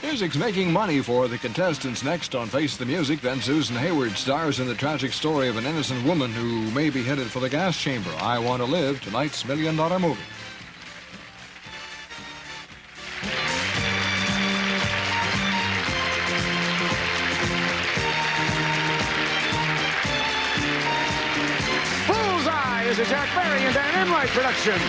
Music's making money for the contestants. Next on Face the Music, then Susan Hayward stars in the tragic story of an innocent woman who may be headed for the gas chamber. I Want to Live, tonight's $1 million movie. Bullseye is a Jack Barry and Dan Enright production.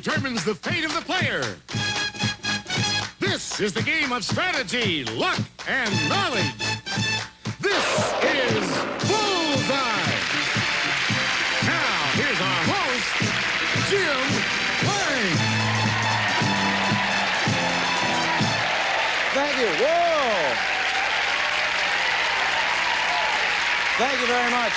determines the fate of the player. This is the game of strategy, luck, and knowledge. This is Bullseye. Now, here's our host, Jim Lang. Thank you. Whoa! Thank you very much.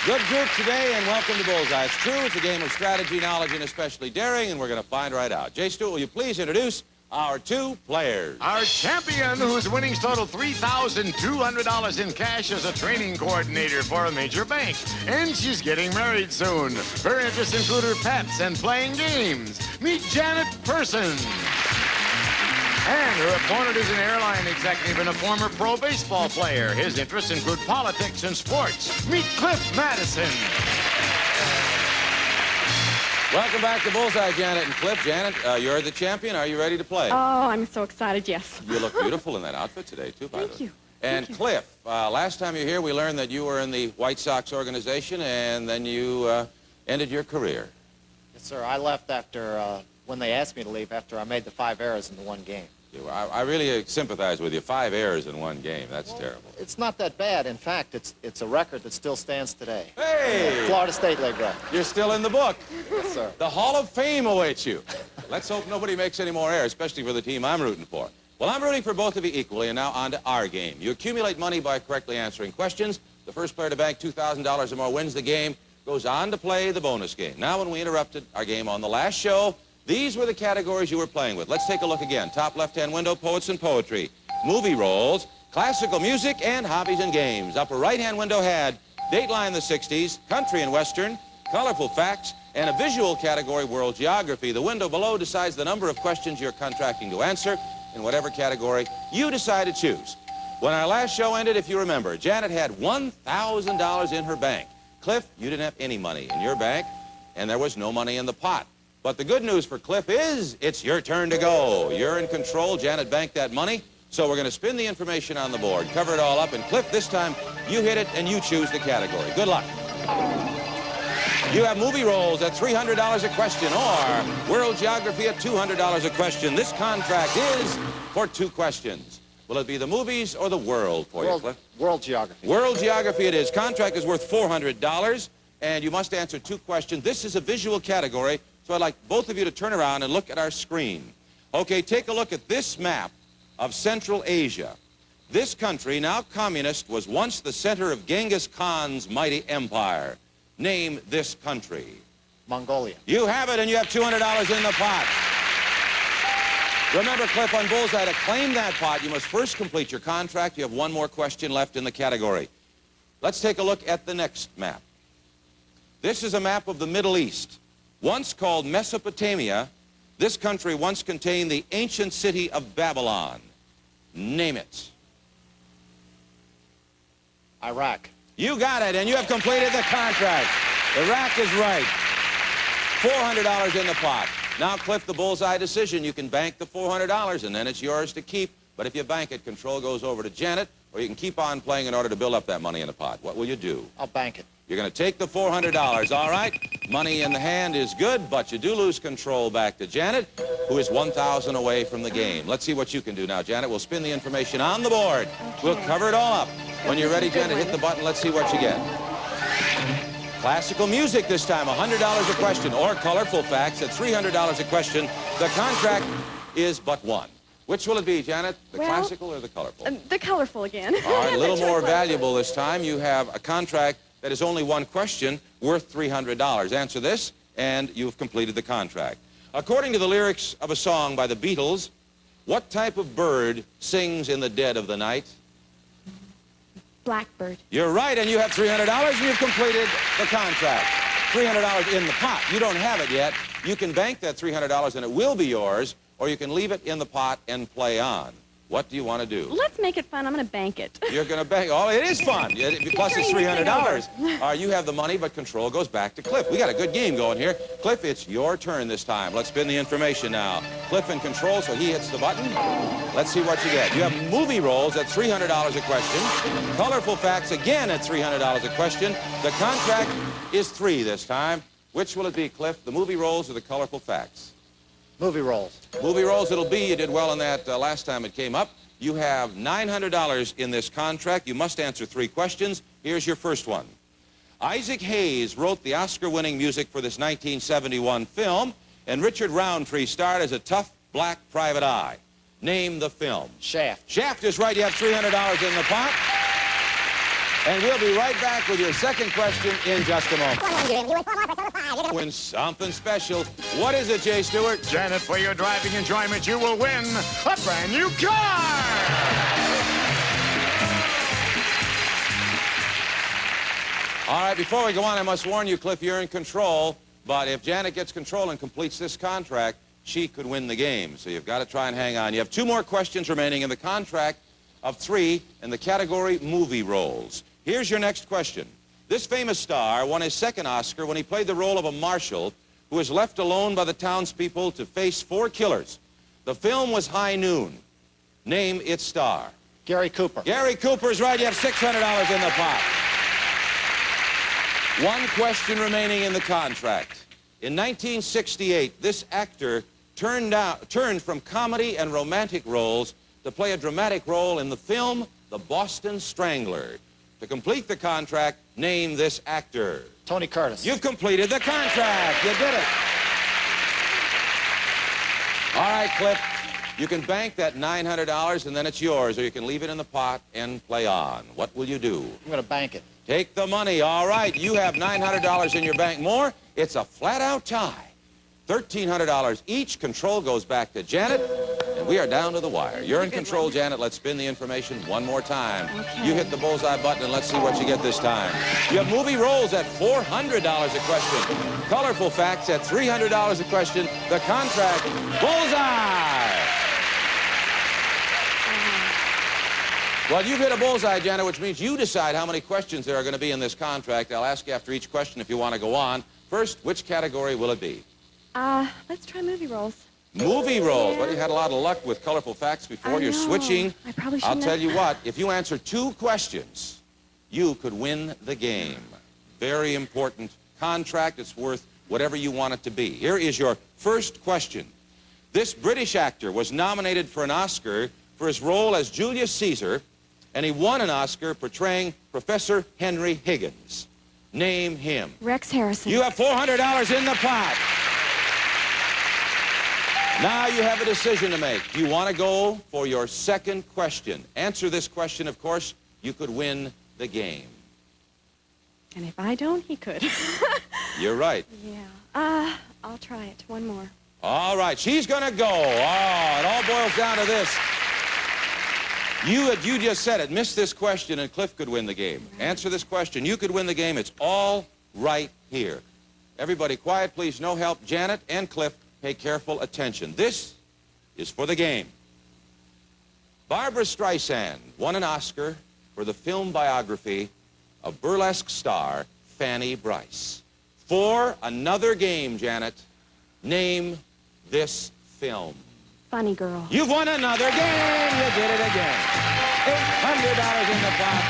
Good group today, and welcome to Bullseye. It's true, it's a game of strategy, knowledge, and especially daring, and we're going to find right out. Jay Stewart, will you please introduce our two players? Our champion, whose winnings total $3,200 in cash as a training coordinator for a major bank. And she's getting married soon. Her interests include her pets and playing games. Meet Janet Person. And her opponent is an airline executive and a former pro baseball player. His interests include politics and sports. Meet Cliff Madison. Welcome back to Bullseye, Janet and Cliff. Janet, you're the champion. Are you ready to play? Oh, I'm so excited, yes. You look beautiful in that outfit today, too, by the way. Thank you. And Cliff, last time you were here, we learned that you were in the White Sox organization, and then you ended your career. Yes, sir. I left after, when they asked me to leave, after I made the 5 errors in the one game. I really sympathize with you. 5 errors in one game. That's terrible. It's not that bad. In fact, it's a record that still stands today. Hey! Florida State League record. You're still in the book. Yes, sir. The Hall of Fame awaits you. Let's hope nobody makes any more errors, especially for the team I'm rooting for. Well, I'm rooting for both of you equally, and now on to our game. You accumulate money by correctly answering questions. The first player to bank $2,000 or more wins the game, goes on to play the bonus game. Now, when we interrupted our game on the last show, these were the categories you were playing with. Let's take a look again. Top left-hand window, poets and poetry. Movie roles, classical music, and hobbies and games. Upper right-hand window had Dateline the 60s, country and western, colorful facts, and a visual category, world geography. The window below decides the number of questions you're contracting to answer in whatever category you decide to choose. When our last show ended, if you remember, Janet had $1,000 in her bank. Cliff, you didn't have any money in your bank, and there was no money in the pot. But the good news for Cliff is it's your turn to go. You're in control. Janet banked that money. So we're going to spin the information on the board, cover it all up. And Cliff, this time, you hit it and you choose the category. Good luck. You have movie roles at $300 a question or world geography at $200 a question. This contract is for 2 questions. Will it be the movies or the world for you, Cliff? World geography. World geography it is. Contract is worth $400, and you must answer 2 questions. This is a visual category. So I'd like both of you to turn around and look at our screen. Okay, take a look at this map of Central Asia. This country, now communist, was once the center of Genghis Khan's mighty empire. Name this country. Mongolia. You have it, and you have $200 in the pot. Remember, Cliff, on Bullseye, to claim that pot, you must first complete your contract. You have 1 more question left in the category. Let's take a look at the next map. This is a map of the Middle East. Once called Mesopotamia, this country once contained the ancient city of Babylon. Name it. Iraq. You got it, and you have completed the contract. Iraq is right. $400 in the pot. Now, Cliff, the Bullseye decision. You can bank the $400, and then it's yours to keep. But if you bank it, control goes over to Janet, or you can keep on playing in order to build up that money in the pot. What will you do? I'll bank it. You're going to take the $400, all right? Money in the hand is good, but you do lose control back to Janet, who is $1,000 away from the game. Let's see what you can do now, Janet. We'll spin the information on the board. Okay. We'll cover it all up. When you're ready, Janet, hit the button. Let's see what you get. Classical music this time, $100 a question, or colorful facts at $300 a question. The contract is but 1. Which will it be, Janet? The classical or the colorful? The colorful again. All right, a little more valuable this time. You have a contract that is only 1 question worth $300. Answer this, and you've completed the contract. According to the lyrics of a song by the Beatles, what type of bird sings in the dead of the night? Blackbird. You're right, and you have $300, and you've completed the contract. $300 in the pot. You don't have it yet. You can bank that $300, and it will be yours, or you can leave it in the pot and play on. What do you want to do? Let's make it fun. I'm going to bank it. You're going to bank. Oh, it is fun. Plus, it's $300. You have the money, but control goes back to Cliff. We got a good game going here. Cliff, it's your turn this time. Let's spin the information now. Cliff in control, so he hits the button. Let's see what you get. You have movie roles at $300 a question. Colorful facts again at $300 a question. The contract is 3 this time. Which will it be, Cliff? The movie rolls or the colorful facts? Movie rolls. Movie rolls it'll be. You did well in that last time it came up. You have $900 in this contract. You must answer 3 questions. Here's your first one. Isaac Hayes wrote the Oscar-winning music for this 1971 film, and Richard Roundtree starred as a tough black private eye. Name the film. Shaft. Shaft is right. You have $300 in the pot. And we'll be right back with your second question in just a moment. Win something special. What is it, Jay Stewart? Janet, for your driving enjoyment, you will win a brand new car! All right, before we go on, I must warn you, Cliff, you're in control. But if Janet gets control and completes this contract, she could win the game. So you've got to try and hang on. You have 2 more questions remaining in the contract of 3 in the category movie roles. Here's your next question. This famous star won his 2nd Oscar when he played the role of a marshal who was left alone by the townspeople to face 4 killers. The film was High Noon. Name its star. Gary Cooper. Gary Cooper's right. You have $600 in the pot. 1 question remaining in the contract. In 1968, this actor turned from comedy and romantic roles to play a dramatic role in the film The Boston Strangler. To complete the contract, name this actor. Tony Curtis. You've completed the contract. You did it. All right, Cliff. You can bank that $900 and then it's yours, or you can leave it in the pot and play on. What will you do? I'm going to bank it. Take the money. All right. You have $900 in your bank more. It's a flat-out tie. $1,300 each. Control goes back to Janet. And we are down to the wire. You're in control, Janet. Let's spin the information one more time. Okay. You hit the bullseye button, and let's see what you get this time. You have movie rolls at $400 a question. Colorful facts at $300 a question. The contract, bullseye! Well, you've hit a bullseye, Janet, which means you decide how many questions there are going to be in this contract. I'll ask you after each question if you want to go on. First, which category will it be? Let's try movie roles. Movie roles. Well, you had a lot of luck with colorful facts before. You're switching. I probably I'll shouldn't tell have. you what, if you answer 2 questions, you could win the game. Very important contract. It's worth whatever you want it to be. Here is your first question. This British actor was nominated for an Oscar for his role as Julius Caesar, and he won an Oscar portraying Professor Henry Higgins. Name him. Rex Harrison. You have $400 in the pot. Now you have a decision to make. Do you want to go for your second question? Answer this question, of course, you could win the game. And if I don't, he could. You're right. Yeah. I'll try it. 1 more. All right, she's going to go. Oh, it all boils down to this. You just said it. Miss this question and Cliff could win the game. Answer this question. You could win the game. It's all right here. Everybody quiet, please. No help. Janet and Cliff, pay careful attention. This is for the game. Barbra Streisand won an Oscar for the film biography of burlesque star Fanny Brice. For another game, Janet, name this film. Funny Girl. You've won another game. You did it again. $800 in the pot.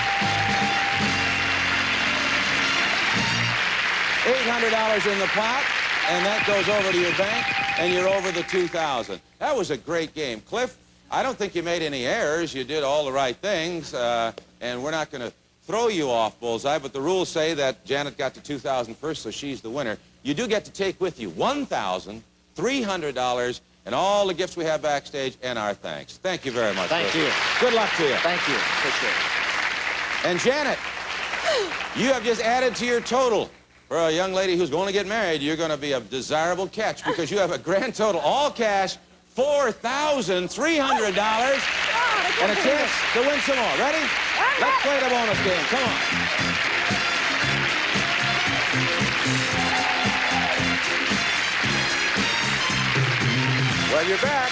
$800 in the pot, and that goes over to your bank, and you're over the $2,000. That was a great game. Cliff, I don't think you made any errors. You did all the right things, and we're not going to throw you off bullseye, but the rules say that Janet got to $2,000 first, so she's the winner. You do get to take with you $1,300 and all the gifts we have backstage, and our thanks. Thank you very much. Thank you. Good luck to you. Thank you. Appreciate it. And Janet, you have just added to your total. For a young lady who's going to get married, you're going to be a desirable catch because you have a grand total, all cash, $4,300, and a chance to win some more. Ready? Let's play the bonus game. Come on. Well, you're back.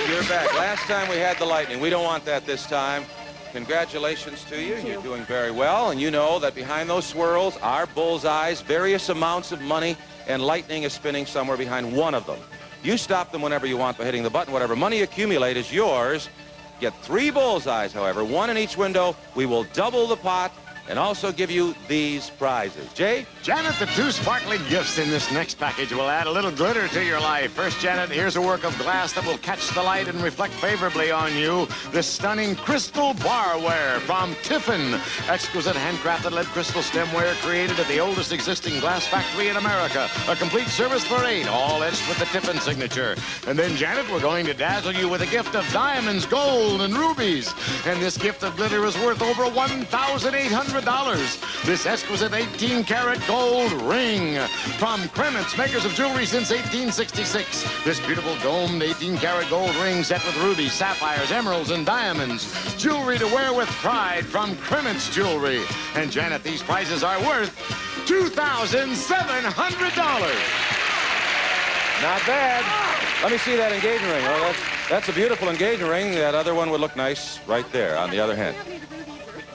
You're back. Last time we had the lightning. We don't want that this time. Congratulations to you. You're doing very well. And you know that behind those swirls are bullseyes, various amounts of money, and lightning is spinning somewhere behind one of them. You stop them whenever you want by hitting the button. Whatever money you accumulate is yours. Get 3 bullseyes, however, 1 in each window. We will double the pot and also give you these prizes. Jay? Janet, the two sparkling gifts in this next package will add a little glitter to your life. First, Janet, here's a work of glass that will catch the light and reflect favorably on you. This stunning crystal barware from Tiffin. Exquisite handcrafted lead crystal stemware created at the oldest existing glass factory in America. A complete service for 8, all etched with the Tiffin signature. And then, Janet, we're going to dazzle you with a gift of diamonds, gold, and rubies. And this gift of glitter is worth over $1,800. This exquisite 18-karat gold ring from Kremens, makers of jewelry since 1866. This beautiful domed 18-karat gold ring set with rubies, sapphires, emeralds, and diamonds. Jewelry to wear with pride from Kremens Jewelry. And Janet, these prizes are worth $2,700. Not bad. Let me see that engagement ring. Oh, that's a beautiful engagement ring. That other one would look nice right there on the other hand.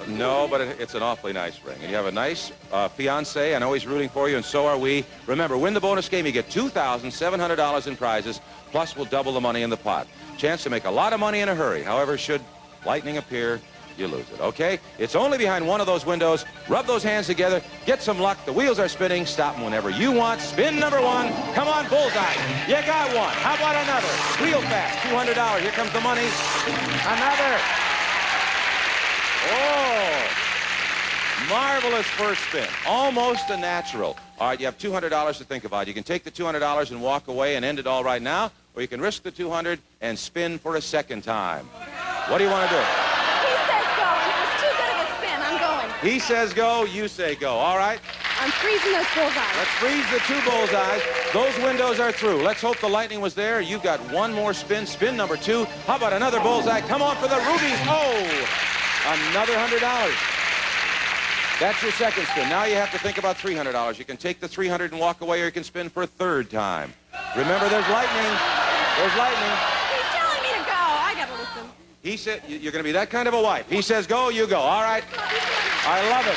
No, but it's an awfully nice ring. And you have a nice fiancé. I know he's rooting for you, and so are we. Remember, win the bonus game. You get $2,700 in prizes, plus we'll double the money in the pot. Chance to make a lot of money in a hurry. However, should lightning appear, you lose it, okay? It's only behind one of those windows. Rub those hands together. Get some luck. The wheels are spinning. Stop them whenever you want. Spin number 1. Come on, bullseye. You got one. How about another? Real fast. $200. Here comes the money. Another. Oh, marvelous first spin. Almost a natural. All right, you have $200 to think about. You can take the $200 and walk away and end it all right now, or you can risk the $200 and spin for a second time. What do you want to do? He says go, you say go. All right? I'm freezing those bullseyes. Let's freeze the 2 bullseyes. Those windows are through. Let's hope the lightning was there. You've got one more spin. Spin number 2. How about another bullseye? Come on for the rubies. Oh, another $100. That's your second spin. Now you have to think about $300. You can take the $300 and walk away, or you can spin for a third time. Remember, there's lightning. There's lightning. He's telling me to go. I got to listen. He said, you're going to be that kind of a wife. He says go, you go. All right? I love it.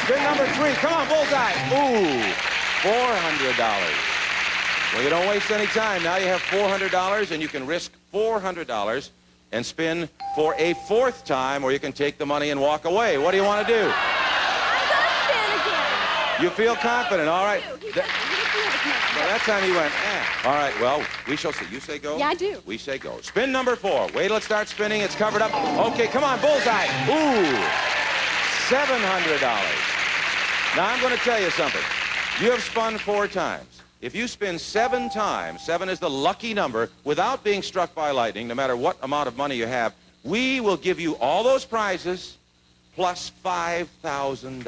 Spin number 3. Come on, bullseye. Ooh, $400. Well, you don't waste any time. Now you have $400, and you can risk $400 and spin for a 4th time, or you can take the money and walk away. What do you want to do? I'm going to spin again. You feel confident, all right? Well, that time he went, All right, well, we shall see. You say go? Yeah, I do. We say go. Spin number 4. Wait till it starts spinning. It's covered up. Okay, come on, bullseye. Ooh, $700. Now, I'm going to tell you something. You have spun 4 times. If you spin 7 times, 7 is the lucky number, without being struck by lightning, no matter what amount of money you have, we will give you all those prizes plus $5,000.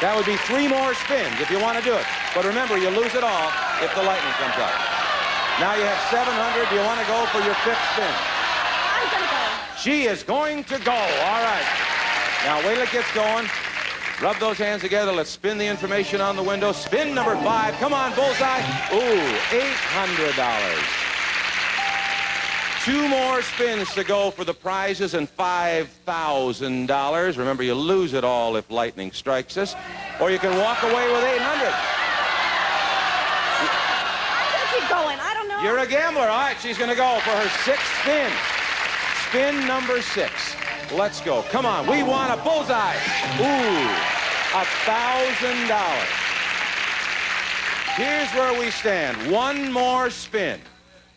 That would be 3 more spins if you want to do it. But remember, you lose it all if the lightning comes up. Now you have $700. Do you want to go for your 5th spin? I'm going to go. She is going to go. All right. Now wait till it gets going. Rub those hands together. Let's spin the information on the window. Spin number 5. Come on, bullseye. Ooh, $800. 2 more spins to go for the prizes and $5,000. Remember, you lose it all if lightning strikes us. Or you can walk away with $800. I'm going to keep going. I don't know. You're a gambler. All right, she's going to go for her 6th spin. Spin number 6. Let's go. Come on. We want a bullseye. Ooh, $1,000. Here's where we stand. 1 more spin.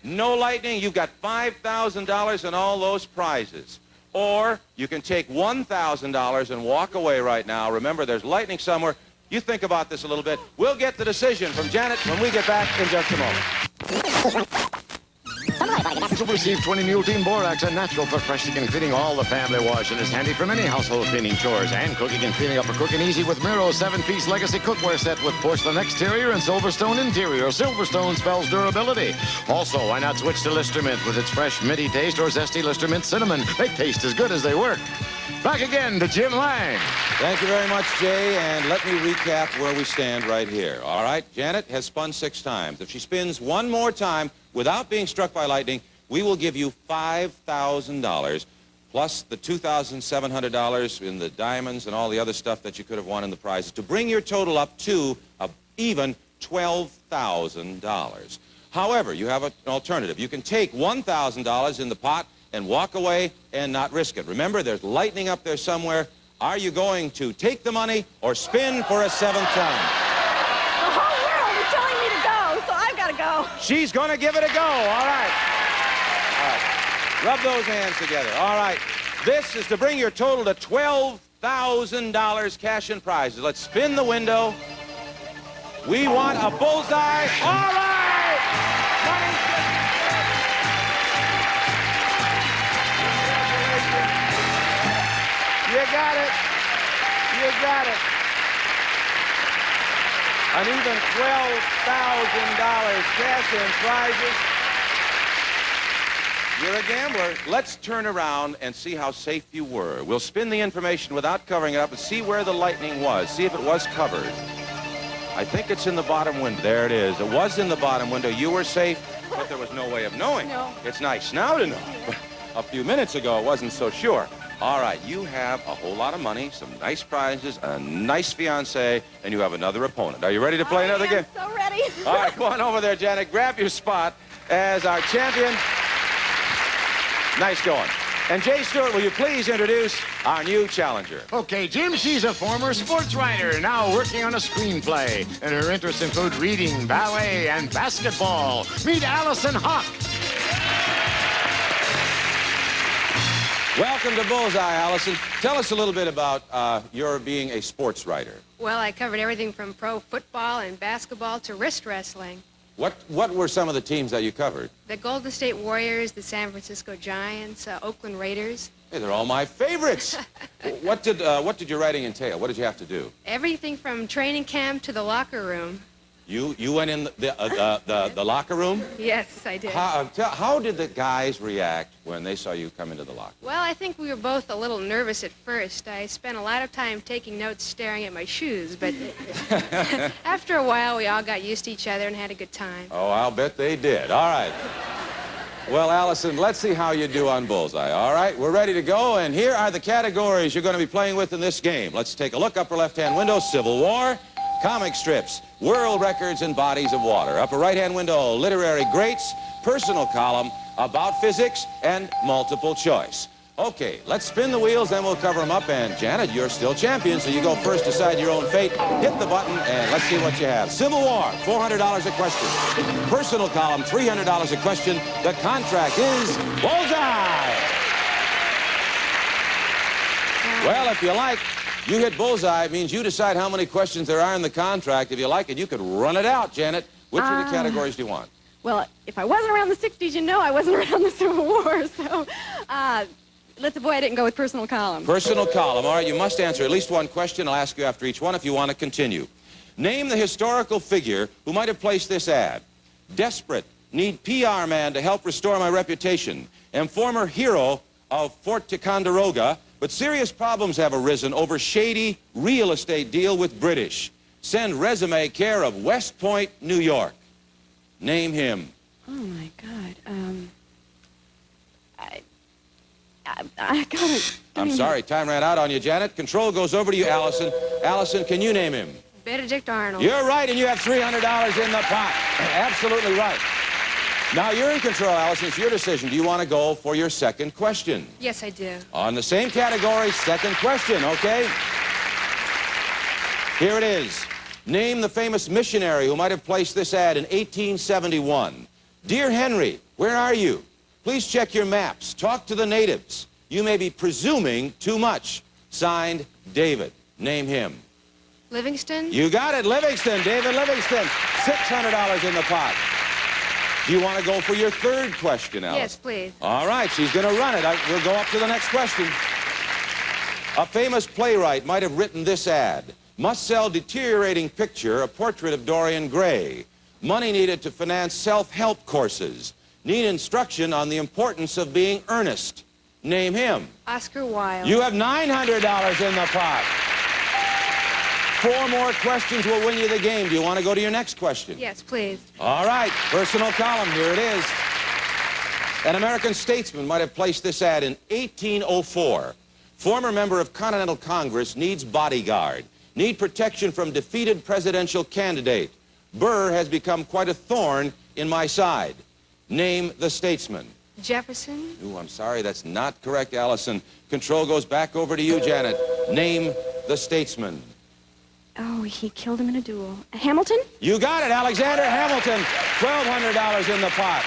No lightning. You've got $5,000 and all those prizes. Or you can take $1,000 and walk away right now. Remember, there's lightning somewhere. You think about this a little bit. We'll get the decision from Janet when we get back in just a moment. Super Receive 20 Mule Team Borax, a natural for freshing and cleaning all the family wash, and is handy for many household cleaning chores and cooking and cleaning up for cooking easy with Miro's 7-piece legacy cookware set with porcelain exterior and Silverstone interior. Silverstone spells durability. Also, why not switch to Listermint with its fresh minty taste, or zesty Listermint cinnamon? They taste as good as they work. Back again to Jim Lang. Thank you very much, Jay, and let me recap where we stand right here. All right, Janet has spun 6 times. If she spins 1 more time without being struck by lightning, we will give you $5,000 plus the $2,700 in the diamonds and all the other stuff that you could have won in the prizes to bring your total up to even $12,000. However, you have an alternative. You can take $1,000 in the pot and walk away and not risk it. Remember, there's lightning up there somewhere. Are you going to take the money or spin for a seventh time? The whole world is telling me to go, so I've got to go. She's going to give it a go. All right. All right. Rub those hands together. All right. This is to bring your total to $12,000 cash and prizes. Let's spin the window. We want a bullseye. All right. You got it. You got it. An even $12,000 cash and prizes. You're a gambler. Let's turn around and see how safe you were. We'll spin the information without covering it up and see where the lightning was. See if it was covered. I think it's in the bottom window. There it is. It was in the bottom window. You were safe, but there was no way of knowing. No. It's nice now to know. A few minutes ago, I wasn't so sure. All right, you have a whole lot of money, some nice prizes, a nice fiancé, and you have another opponent. Are you ready to play another game? So ready. All right, go on over there, Janet. Grab your spot as our champion. Nice going. And Jay Stewart, will you please introduce our new challenger? Okay, Jim, she's a former sports writer, now working on a screenplay. And her interests include reading, ballet, and basketball. Meet Allison Hawk. Welcome to Bullseye, Allison. Tell us a little bit about your being a sports writer. Well, I covered everything from pro football and basketball to wrist wrestling. What were some of the teams that you covered? The Golden State Warriors, the San Francisco Giants, Oakland Raiders. Hey, they're all my favorites. What did your writing entail? What did you have to do? Everything from training camp to the locker room. You went in the locker room? Yes, I did. How did the guys react when they saw you come into the locker room? Well, I think we were both a little nervous at first. I spent a lot of time taking notes staring at my shoes, but after a while we all got used to each other and had a good time. Oh, I'll bet they did. All right. Well, Allison, let's see how you do on Bullseye. All right, we're ready to go, and here are the categories you're going to be playing with in this game. Let's take a look. Upper left-hand window, Civil War. Comic strips, world records, and bodies of water. Upper right-hand window, literary greats, personal column, about physics, and multiple choice. Okay, let's spin the wheels, then we'll cover them up. And Janet, you're still champion, so you go first, decide your own fate. Hit the button, and let's see what you have. Civil War, $400 a question. Personal column, $300 a question. The contract is Bullseye. Well, if you like, you hit Bullseye. It means you decide how many questions there are in the contract. If you like it, you could run it out, Janet. Which of the categories do you want? Well, if I wasn't around the 60s, you know I wasn't around the Civil War, so let's avoid it and go with personal column. Personal column. All right, you must answer at least one question. I'll ask you after each one if you want to continue. Name the historical figure who might have placed this ad. Desperate. Need PR man to help restore my reputation. Am former hero of Fort Ticonderoga, but serious problems have arisen over shady real estate deal with British. Send resume care of West Point, New York. Name him. Oh, my God. I gotta... I'm sorry, time ran out on you, Janet. Control goes over to you, Allison. Allison, can you name him? Benedict Arnold. You're right, and you have $300 in the pot. Absolutely right. Now, you're in control, Allison. It's your decision. Do you want to go for your second question? Yes, I do. On the same category, second question, okay? Here it is. Name the famous missionary who might have placed this ad in 1871. Dear Henry, where are you? Please check your maps. Talk to the natives. You may be presuming too much. Signed, David. Name him. Livingston? You got it, Livingston. David Livingston. $600 in the pot. Do you want to go for your third question, Alice? Yes, please. All right, she's going to run it. We'll go up to the next question. A famous playwright might have written this ad. Must sell deteriorating picture, a portrait of Dorian Gray. Money needed to finance self-help courses. Need instruction on the importance of being earnest. Name him. Oscar Wilde. You have $900 in the pot. 4 more questions will win you the game. Do you want to go to your next question? Yes, please. All right, personal column, here it is. An American statesman might have placed this ad in 1804. Former member of Continental Congress needs bodyguard. Need protection from defeated presidential candidate. Burr has become quite a thorn in my side. Name the statesman. Jefferson? Ooh, I'm sorry, that's not correct, Allison. Control goes back over to you, Janet. Name the statesman. Oh, he killed him in a duel. Hamilton? You got it, Alexander Hamilton. $1,200 in the pot.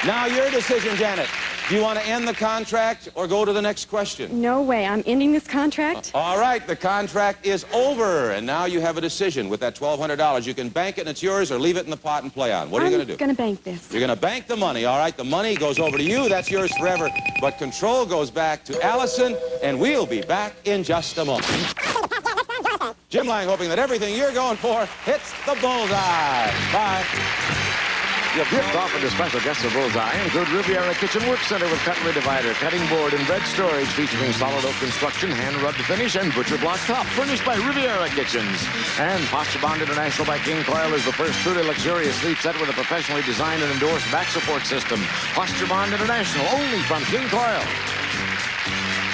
Now your decision, Janet. Do you want to end the contract or go to the next question? No way. I'm ending this contract. All right, the contract is over, and now you have a decision. With that $1,200, you can bank it and it's yours, or leave it in the pot and play on. What are you going to do? I'm going to bank this. You're going to bank the money, all right? The money goes over to you. That's yours forever. But control goes back to Allison, and we'll be back in just a moment. Jim Lang hoping that everything you're going for hits the bullseye. Bye. Your gift offered to special guests of Bullseye include Riviera Kitchen Work Center with cutlery divider, cutting board, and bread storage featuring solid oak construction, hand-rubbed finish, and butcher block top, furnished by Riviera Kitchens. And Posture Bond International by King Coil is the first truly luxurious sleep set with a professionally designed and endorsed back support system. Posture Bond International, only from King Coil.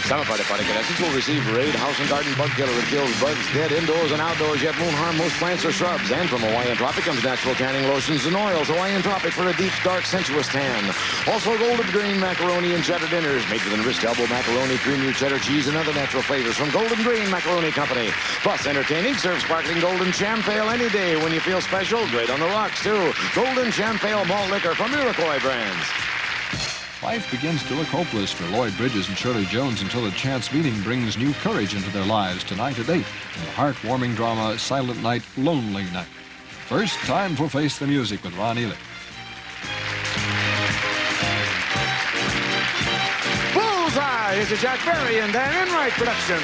Summer Party contestants will receive Raid House and Garden Bug Killer that kills bugs dead indoors and outdoors, yet won't harm most plants or shrubs. And from Hawaiian Tropic comes natural tanning lotions and oils. Hawaiian Tropic for a deep, dark, sensuous tan. Also Golden Green macaroni and cheddar dinners made with enriched elbow macaroni, creamy cheddar cheese, and other natural flavors from Golden Green Macaroni Company. Plus, entertaining, serve sparkling Golden Champagne any day when you feel special. Great on the rocks, too. Golden Champagne malt liquor from Iroquois brands. Life begins to look hopeless for Lloyd Bridges and Shirley Jones until a chance meeting brings new courage into their lives tonight at 8 in the heartwarming drama Silent Night, Lonely Night. First, time for Face the Music with Ron Ely. Bullseye is a Jack Berry and Dan Enright production.